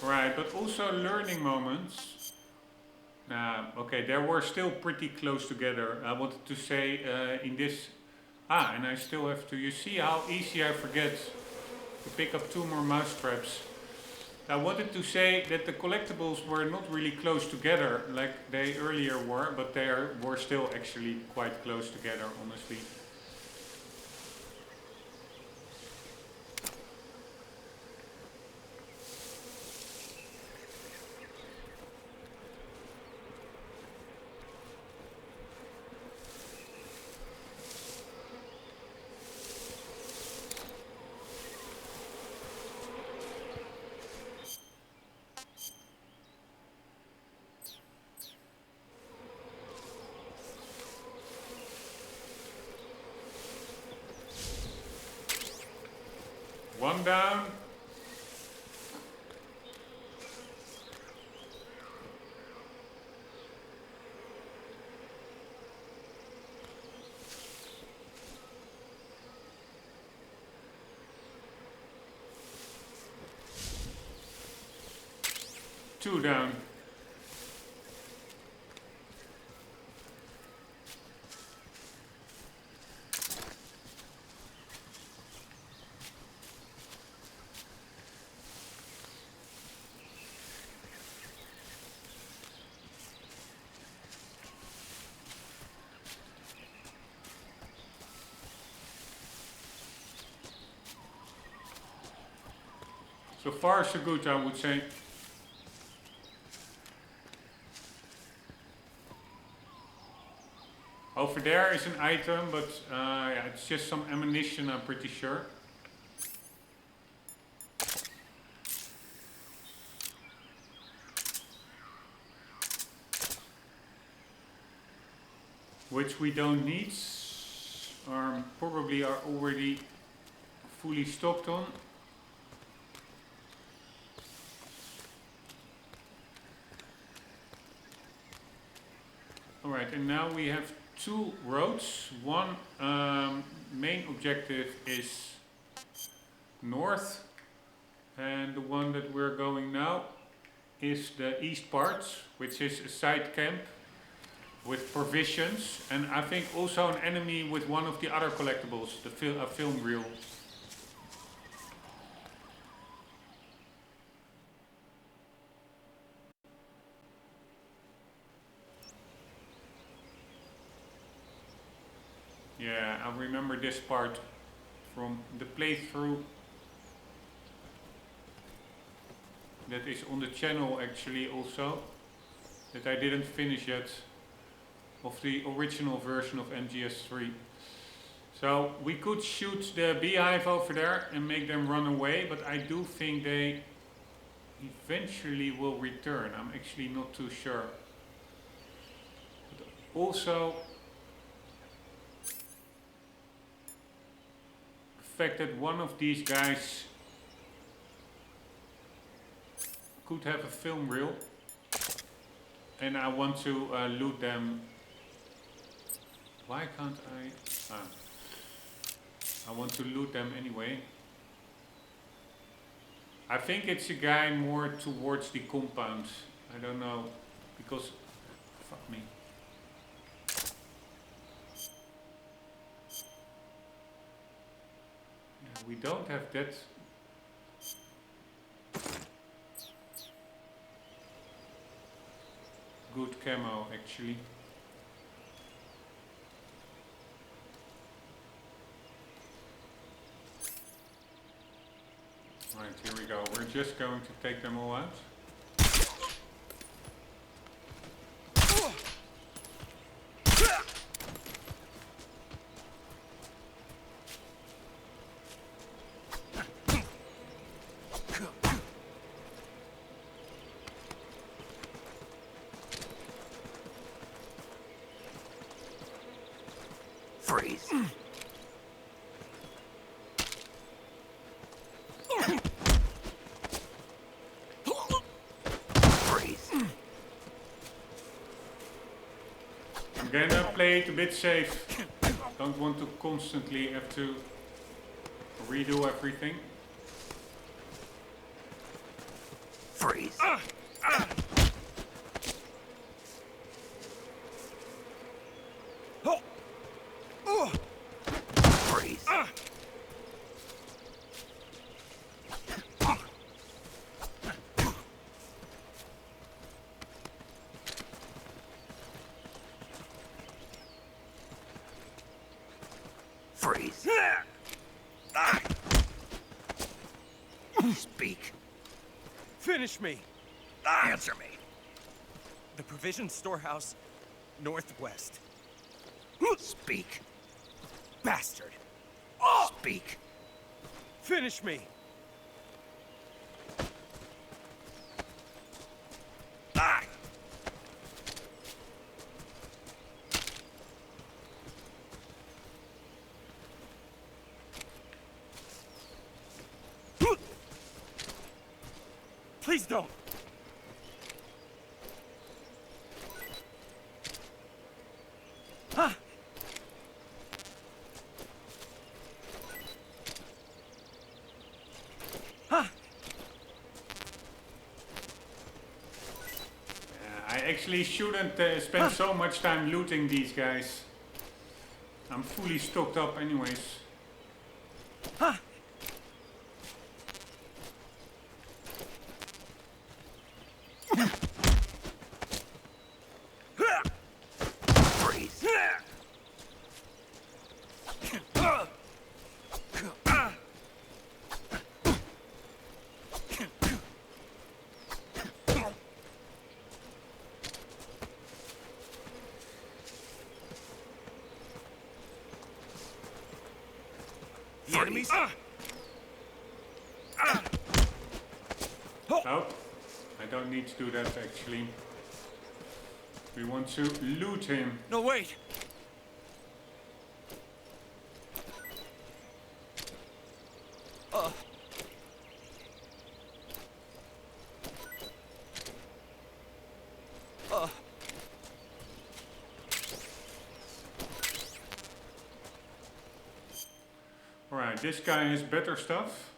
Right, but also learning moments. Okay, they were still pretty close together. I wanted to say in this... and I still have to... You see how easy I forget to pick up 2 more mouse traps. I wanted to say that the collectibles were not really close together like they earlier were, but were still actually quite close together, honestly. One down. Two down. So far so good, I would say. Over there is an item, but yeah, it's just some ammunition, I'm pretty sure. Which we don't need, or probably are already fully stocked on. Alright, and now we have two roads. One main objective is north, and the one that we're going now is the east part, which is a side camp with provisions, and I think also an enemy with one of the other collectibles, the film reel. Yeah, I remember this part from the playthrough that is on the channel actually also, that I didn't finish yet, of the original version of MGS3. So we could shoot the beehive over there and make them run away, but I do think they eventually will return. I'm actually not too sure. But also, the fact that one of these guys could have a film reel, and I want to loot them. Why can't I? I want to loot them anyway. I think it's a guy more towards the compound. I don't know, because fuck me. Yeah, we don't have that. Good camo actually. Right, here we go. We're just going to take them all out. Freeze. I'm gonna play it a bit safe. Don't want to constantly have to redo everything. Freeze. Freeze. Freeze. Speak. Finish me! Answer me. The provision storehouse, northwest. Speak. Bastard! Speak. Finish me! Please don't! I actually shouldn't spend so much time looting these guys. I'm fully stocked up anyways. Freeze. The enemies? Oh, I don't need to do that actually. We want to loot him. No, wait! Alright, this guy has better stuff.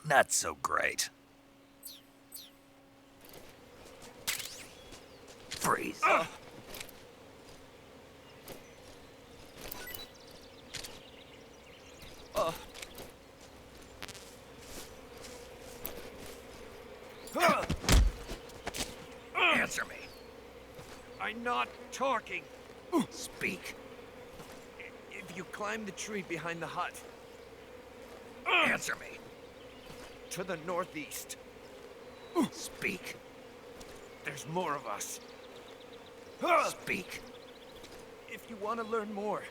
Not so great. Freeze. Answer me. I'm not talking! Speak. If you climb the tree behind the hut, Answer me. to the northeast, Speak. there's more of us. Speak. If you want to learn more,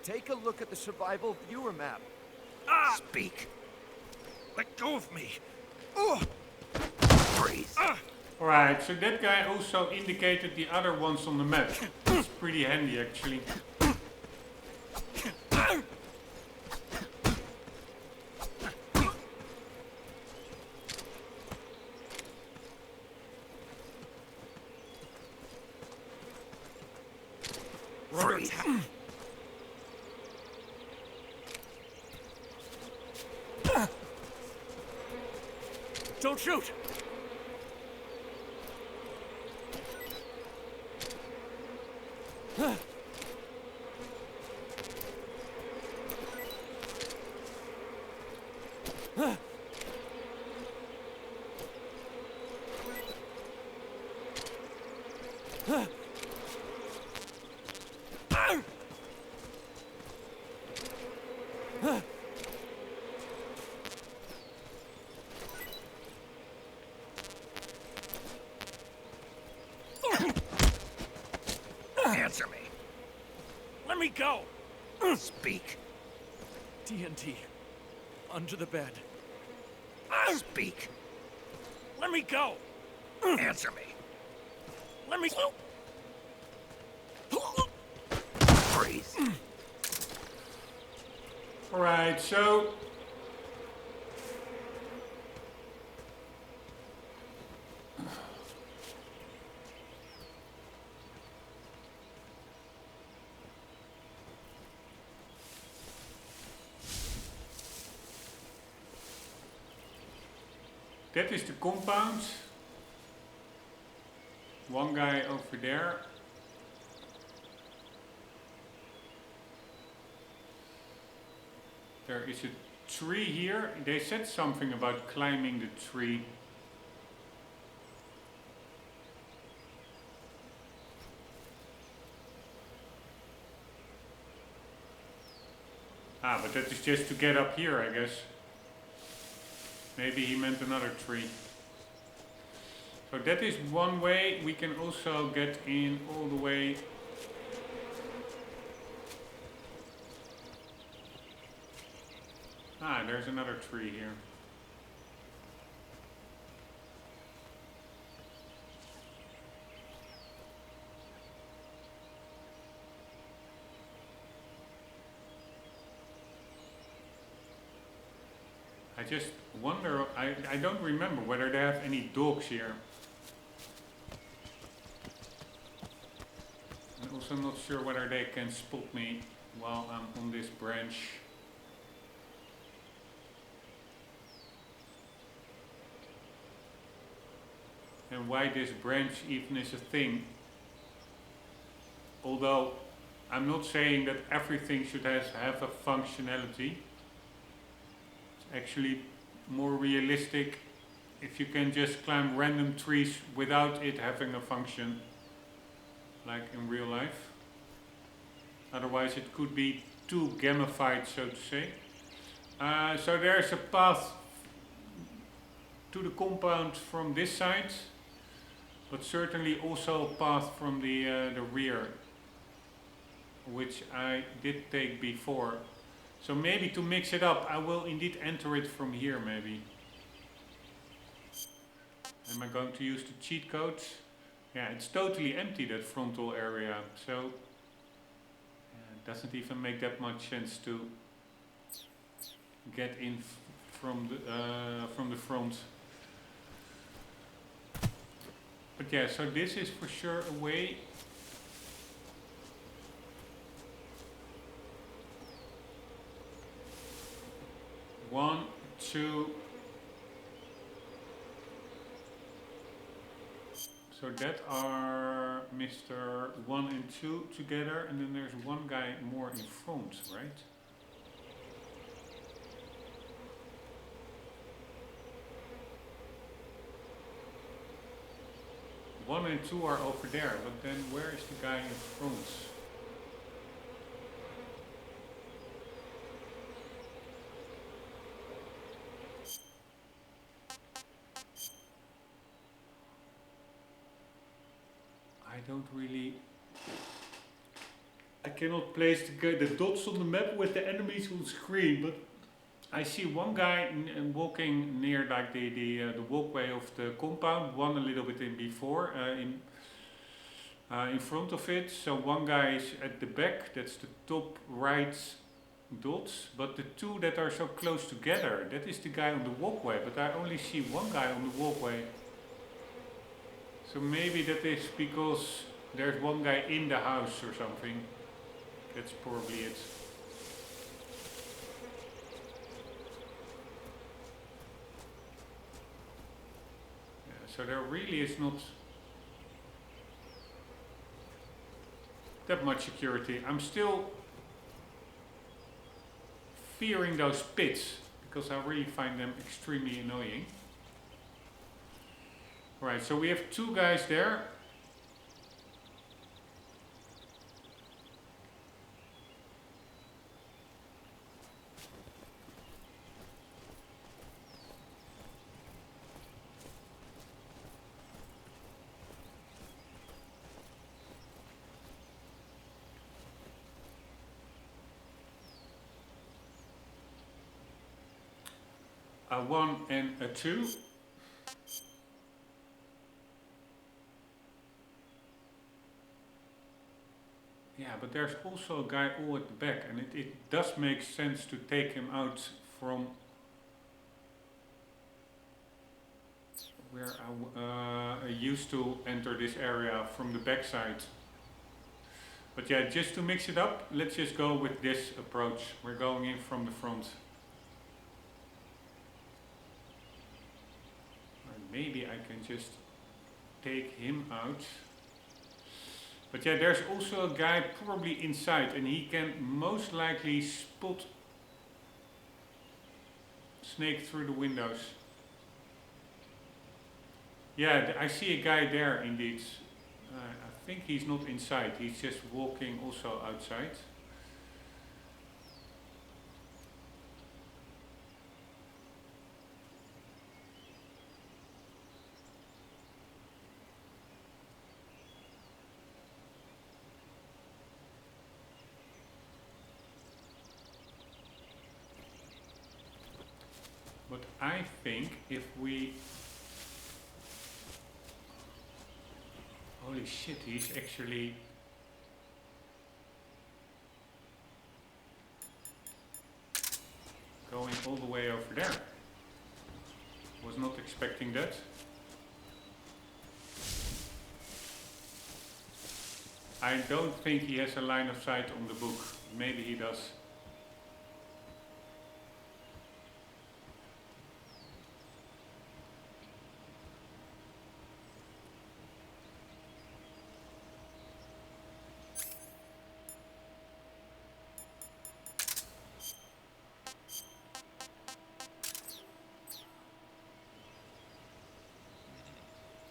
take a look at the survival viewer map. Speak. Let go of me! Freeze. Alright, so that guy also indicated the other ones on the map. It's pretty handy actually. Freeze. Don't shoot! Answer me. Let me go! Speak. TNT. Under the bed. Speak. Let me go! Answer me. Let me... Freeze. Alright, so that is the compound. One guy over there. There is a tree here. They said something about climbing the tree. Ah, but that is just to get up here, I guess. Maybe he meant another tree. So that is one way. We can also get in all the way. Ah, there's another tree here. I just wonder, I don't remember whether they have any dogs here. I'm also not sure whether they can spot me while I'm on this branch. And why this branch even is a thing. Although I'm not saying that everything should have a functionality. It's actually more realistic if you can just climb random trees without it having a function, like in real life. Otherwise it could be too gamified, so to say. So there's a path to the compound from this side, but certainly also a path from the rear, which I did take before. So maybe to mix it up, I will indeed enter it from here, maybe. Am I going to use the cheat codes? Yeah, it's totally empty, that frontal area, so it doesn't even make that much sense to get in from the front. But yeah, so this is for sure a way. One, two. So that are Mr. 1 and 2 together, and then there's one guy more in front, right? One and two are over there, but then where is the guy in front? I don't really... I cannot place the dots on the map with the enemies on screen, but I see one guy walking near like the walkway of the compound, one a little bit in before, in front of it. So one guy is at the back, that's the top right dots, but the two that are so close together, that is the guy on the walkway, but I only see one guy on the walkway. So maybe that is because there's one guy in the house or something. That's probably it. Yeah, so there really is not that much security. I'm still fearing those pits because I really find them extremely annoying. Right, so we have two guys there. A 1 and a 2. Yeah, but there's also a guy all at the back, and it does make sense to take him out from where I used to enter this area, from the back side. But yeah, just to mix it up, let's just go with this approach. We're going in from the front. maybe I can just take him out. But yeah, there's also a guy probably inside, and he can most likely spot Snake through the windows. Yeah, I see a guy there indeed. I think he's not inside, he's just walking also outside. But I think if we... Holy shit, he's actually... going all the way over there. Was not expecting that. I don't think he has a line of sight on the book. Maybe he does.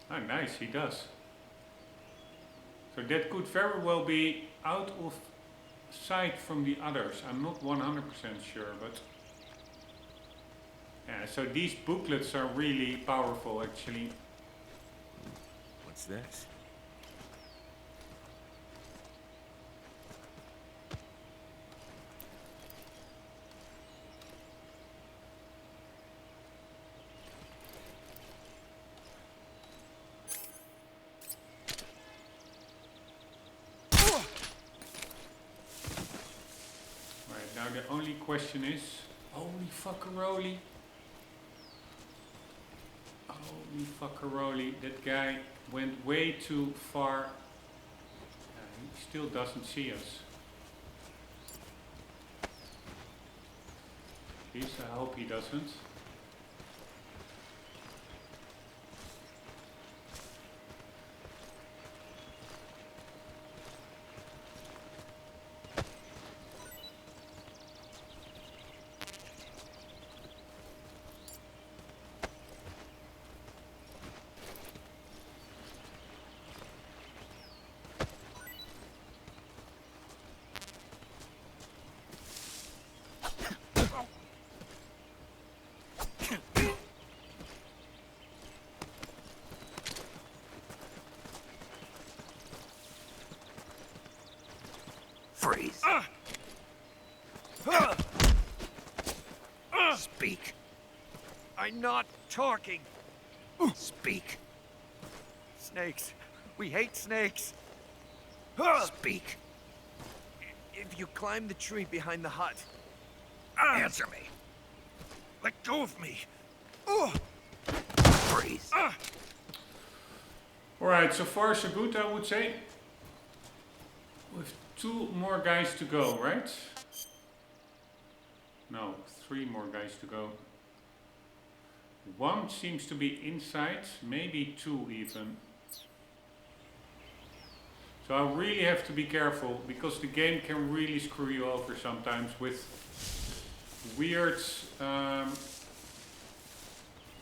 Ah, nice, he does. So that could very well be out of sight from the others. I'm not 100% sure, but... Yeah, so these booklets are really powerful, actually. What's this? Now the only question is, holy fuckeroli. Holy fuckeroli, that guy went way too far. He still doesn't see us. Please, I hope he doesn't. Freeze. Speak. I'm not talking. Speak. Snakes. We hate snakes. Speak. If you climb the tree behind the hut. Answer me. Let go of me. Freeze. Alright, so far so good, I would say. With 2 more guys to go, right? No, 3 more guys to go. 1 seems to be inside, maybe 2 even. So I really have to be careful, because the game can really screw you over sometimes with weird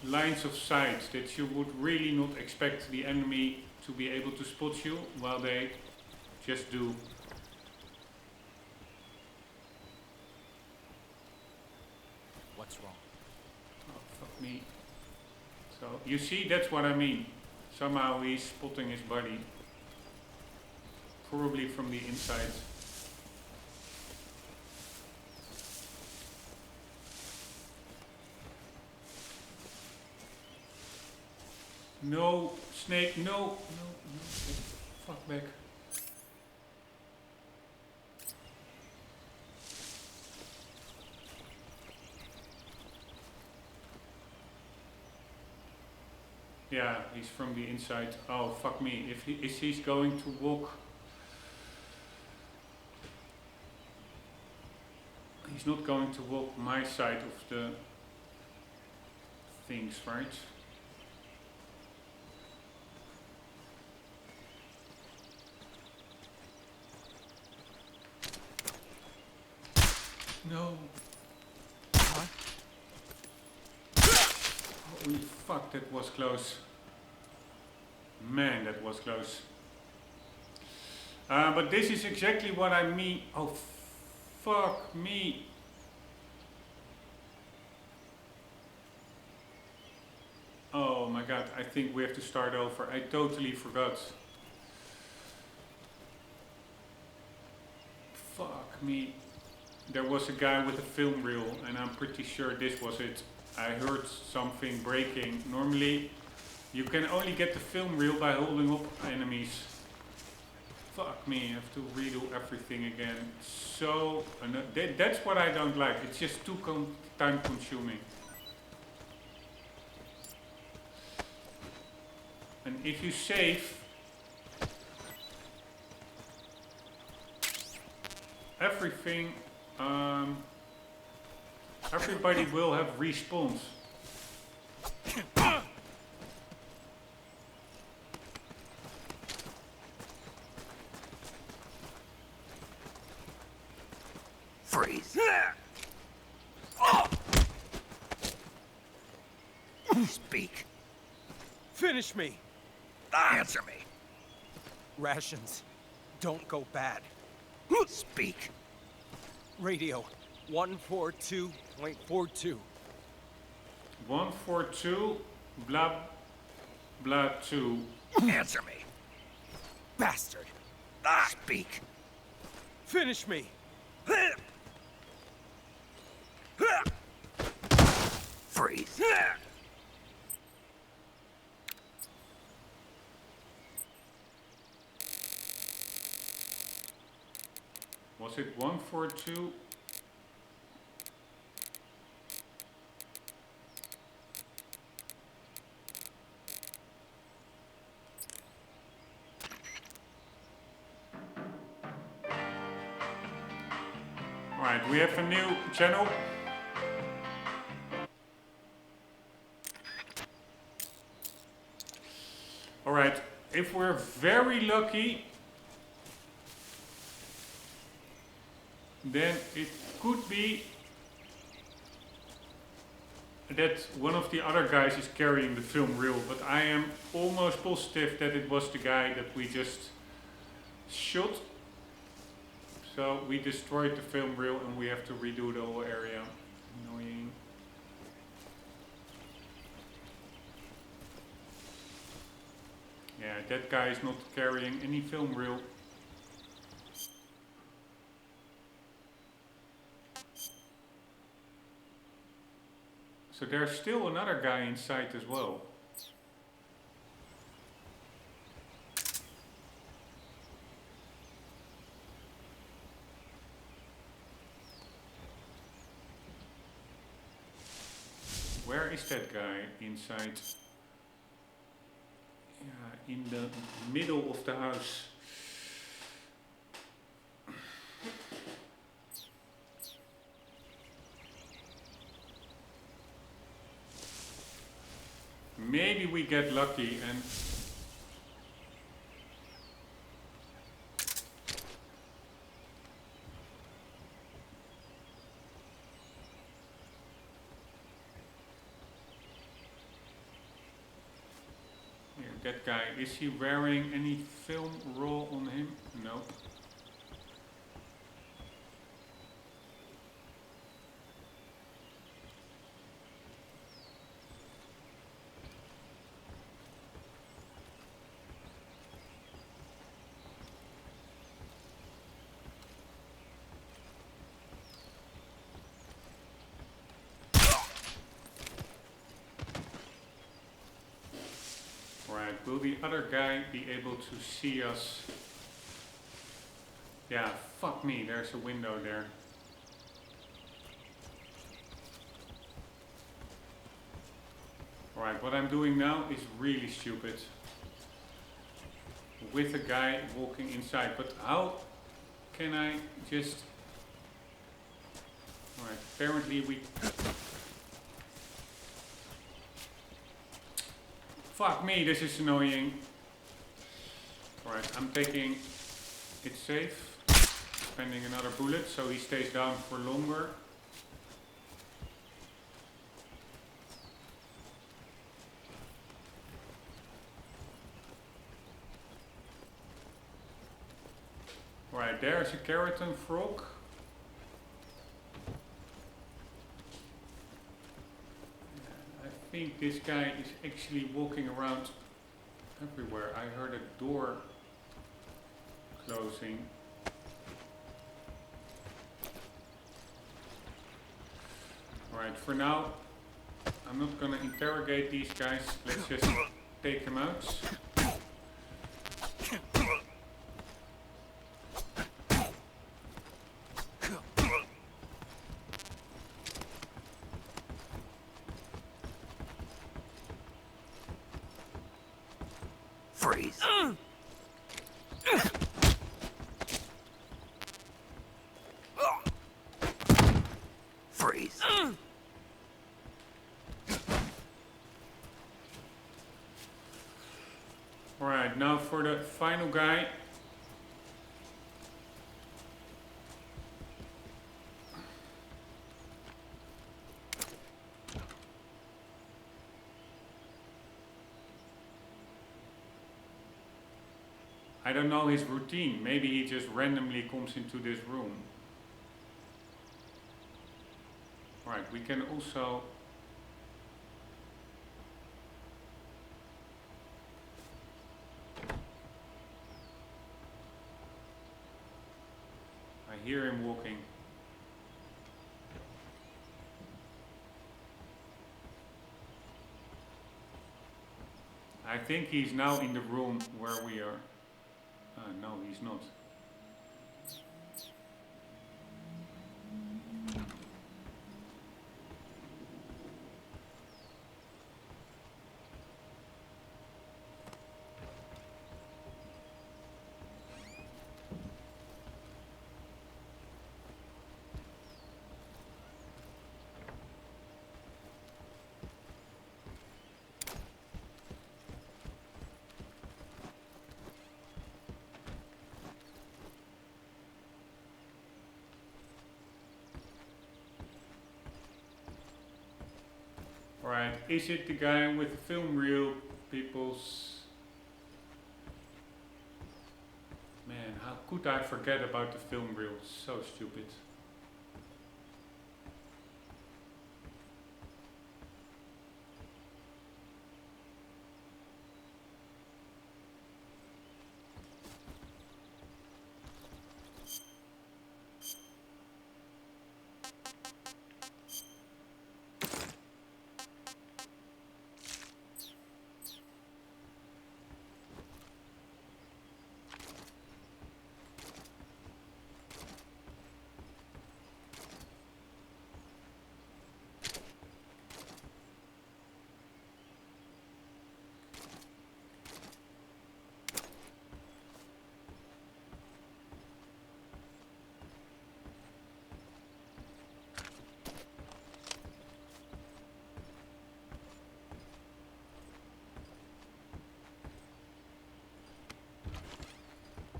lines of sight that you would really not expect the enemy to be able to spot you, while they just do. What's wrong? Oh, fuck me. So, you see, that's what I mean. Somehow he's spotting his body. Probably from the inside. No, Snake, no, no, no, fuck back. Yeah, he's from the inside. Oh, fuck me. If he's going to walk... He's not going to walk my side of the things, right? no. Holy fuck, that was close. Man, that was close. But this is exactly what I mean. Oh, fuck me. Oh my god, I think we have to start over. I totally forgot. Fuck me. There was a guy with a film reel, and I'm pretty sure this was it. I heard something breaking. Normally, you can only get the film reel by holding up enemies. Fuck me, I have to redo everything again. So, that's what I don't like. It's just too time consuming. And if you save, everything, everybody will have respawns. Freeze. Speak. Finish me! Answer me. Rations. Don't go bad. Speak. Radio. 142.42. 142, blah, blah, 2. Answer me. Bastard! Speak. Finish me! Freeze. Was it 142? Alright, we have a new channel. Alright, if we're very lucky, then it could be that one of the other guys is carrying the film reel, but I am almost positive that it was the guy that we just shot. So we destroyed the film reel and we have to redo the whole area. Annoying. Yeah, that guy is not carrying any film reel. So there's still another guy inside as well. Where is that guy inside? Yeah, in the middle of the house. Maybe we get lucky and here, that guy, is he wearing any film roll on him? No. Right, will the other guy be able to see us? Yeah, fuck me, there's a window there. Alright, what I'm doing now is really stupid. With a guy walking inside, but how can I just... Alright, apparently we... Fuck me, this is annoying. Alright, I'm taking it safe. Spending another bullet so he stays down for longer. Alright, there's a keratin frog. I think this guy is actually walking around everywhere. I heard a door closing. Alright, for now, I'm not gonna interrogate these guys. Let's just take them out. Freeze. Freeze. Alright, now for the final guy. I don't know his routine. Maybe he just randomly comes into this room. Alright, we can also... I hear him walking. I think he's now in the room where we are. No, he's not. Alright, is it the guy with the film reel, peoples? Man, how could I forget about the film reel? So stupid.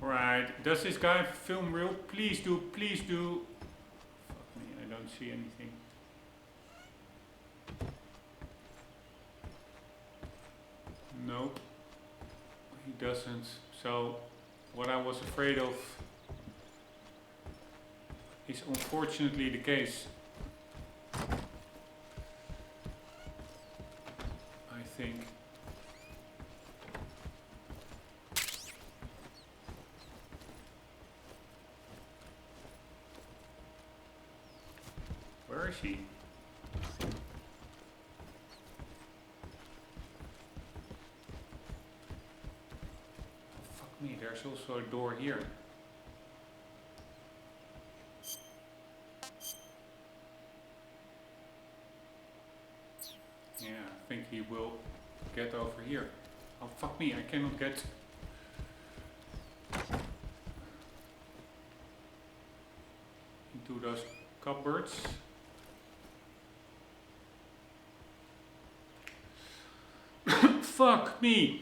Right, does this guy have a film reel? Please do, please do. Fuck me, I don't see anything. Nope, he doesn't. So, what I was afraid of is unfortunately the case. I think. Where is he? Fuck me, there's also a door here. Yeah, I think he will get over here. Oh fuck me, I cannot get... into those cupboards. Fuck me!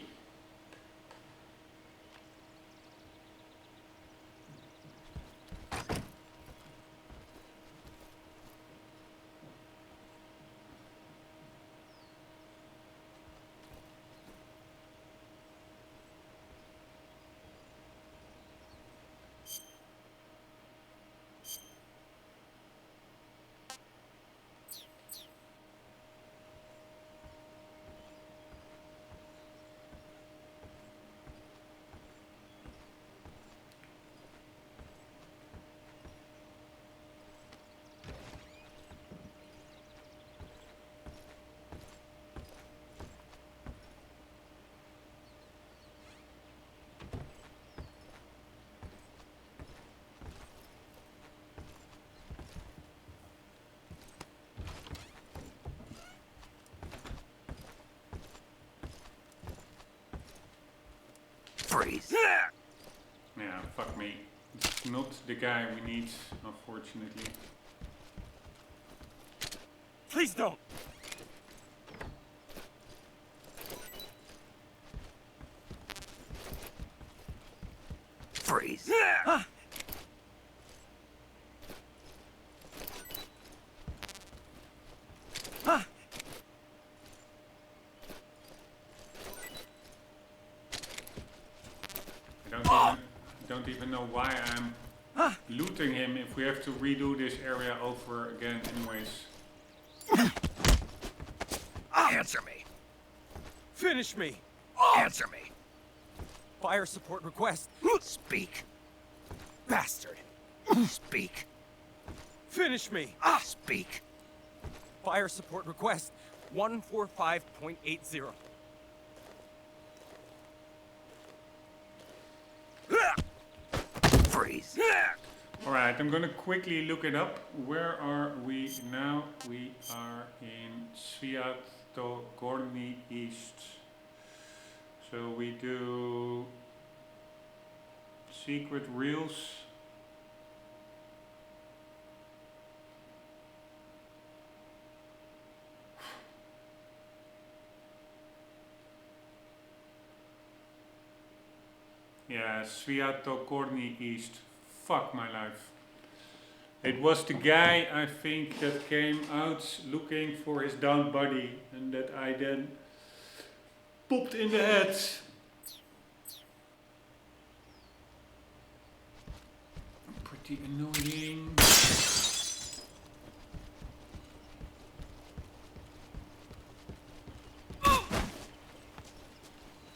Freeze. Yeah, fuck me. It's not the guy we need, unfortunately. Please don't. Freeze. Don't even know why I'm looting him if we have to redo this area over again anyways. Answer me. Finish me. Answer me. Fire support request. Speak. Bastard. Speak. Finish me. Speak. Fire support request 145.80. Freeze. Alright, I'm gonna quickly look it up. Where are we now? We are in Sviatogorny East. So we do secret reels. Yeah, Sviatogorny East. Fuck my life. It was the guy, I think, that came out looking for his downed body and that I then popped in the head. Pretty annoying.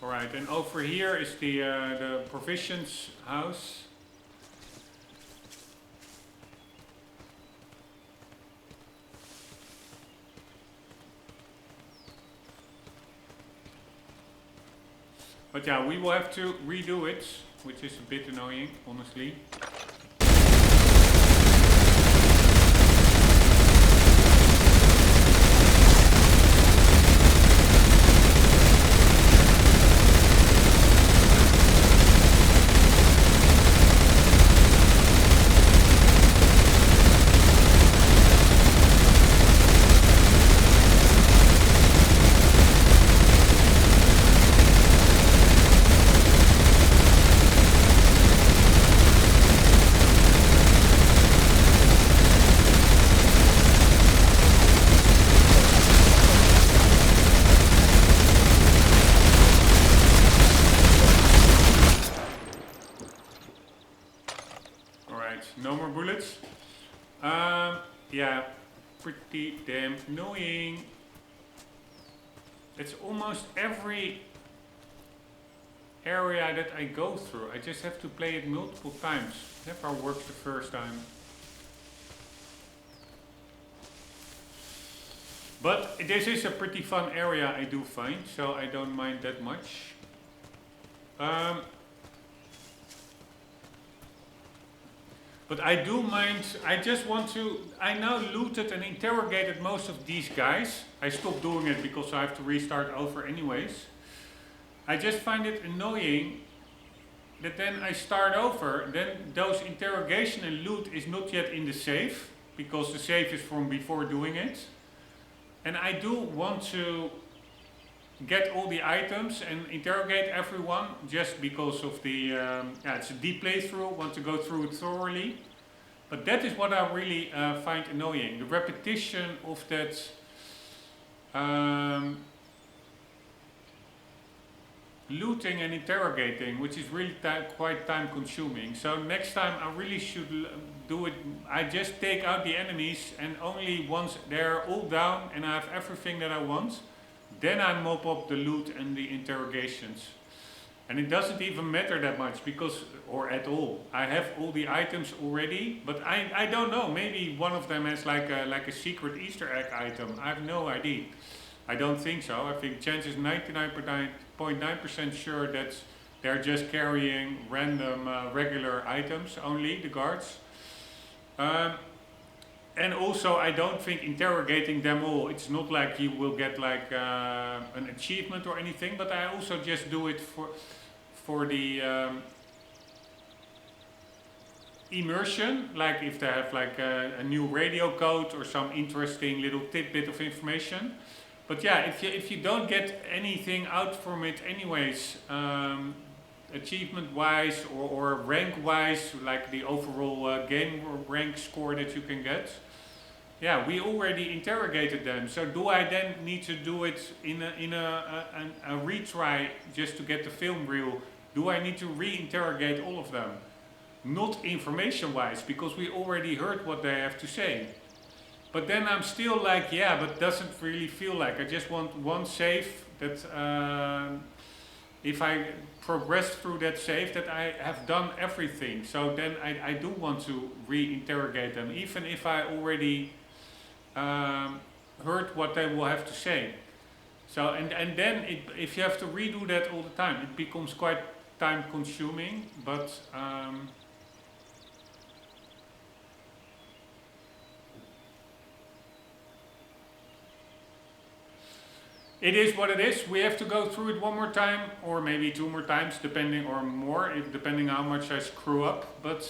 Alright, and over here is the provisions house. But yeah, we will have to redo it, which is a bit annoying, honestly. No more bullets. Yeah, pretty damn annoying. It's almost every area that I go through. I just have to play it multiple times. Never works the first time. But this is a pretty fun area, I do find, so I don't mind that much. But I do mind, I just want to, I now looted and interrogated most of these guys. I stopped doing it because I have to restart over anyways. I just find it annoying that then I start over, then those interrogation and loot is not yet in the safe, because the safe is from before doing it. And I do want to get all the items and interrogate everyone just because of the, yeah, it's a deep playthrough, want to go through it thoroughly. But that is what I really find annoying. The repetition of that looting and interrogating, which is really quite time consuming. So next time I really should do it, I just take out the enemies and only once they're all down and I have everything that I want, then I mop up the loot and the interrogations. And it doesn't even matter that much because, or at all. I have all the items already, but I don't know. Maybe one of them has like a secret Easter egg item. I have no idea. I don't think so. I think chances 99.9% sure that they're just carrying random regular items only, the guards. And also, I don't think interrogating them all, it's not like you will get like an achievement or anything, but I also just do it for the immersion, like if they have like a new radio code or some interesting little tidbit of information. But yeah, if you don't get anything out from it anyways, achievement wise or rank wise, like the overall game rank score that you can get, yeah, we already interrogated them. So do I then need to do it in a retry just to get the film reel? Do I need to re-interrogate all of them? Not information wise, because we already heard what they have to say. But then I'm still like, yeah, but doesn't really feel like. I just want one save that if I progress through that save, that I have done everything. So then I do want to re-interrogate them, even if I already heard what they will have to say. So and then if you have to redo that all the time, it becomes quite time consuming. But it is what it is. We have to go through it one more time, or maybe two more times, depending, or more, depending how much I screw up. But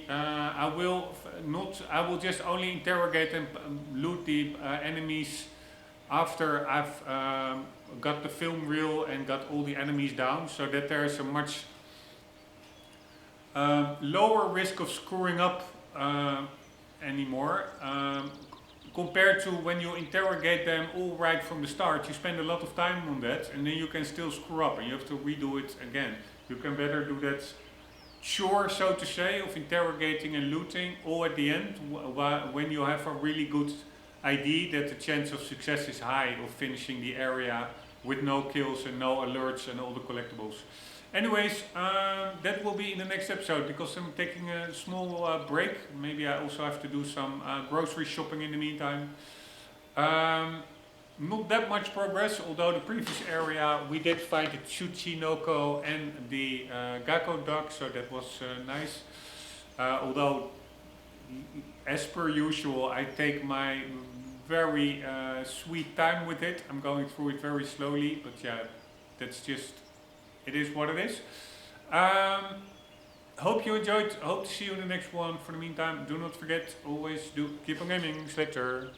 I will just only interrogate and loot the enemies after I've got the film reel and got all the enemies down, so that there is a much lower risk of screwing up anymore. Compared to when you interrogate them all right from the start, you spend a lot of time on that, and then you can still screw up and you have to redo it again. You can better do that chore, so to say, of interrogating and looting all at the end, when you have a really good idea that the chance of success is high of finishing the area with no kills and no alerts and all the collectibles. Anyways, that will be in the next episode, because I'm taking a small break. Maybe I also have to do some grocery shopping in the meantime. Not that much progress, although the previous area we did find the Tsuchinoko and the Ga-Ko duck, so that was nice. Although, as per usual, I take my very sweet time with it. I'm going through it very slowly, but yeah, that's just... it is what it is. Hope you enjoyed. Hope to see you in the next one. For the meantime, do not forget, always do keep on gaming. Slater.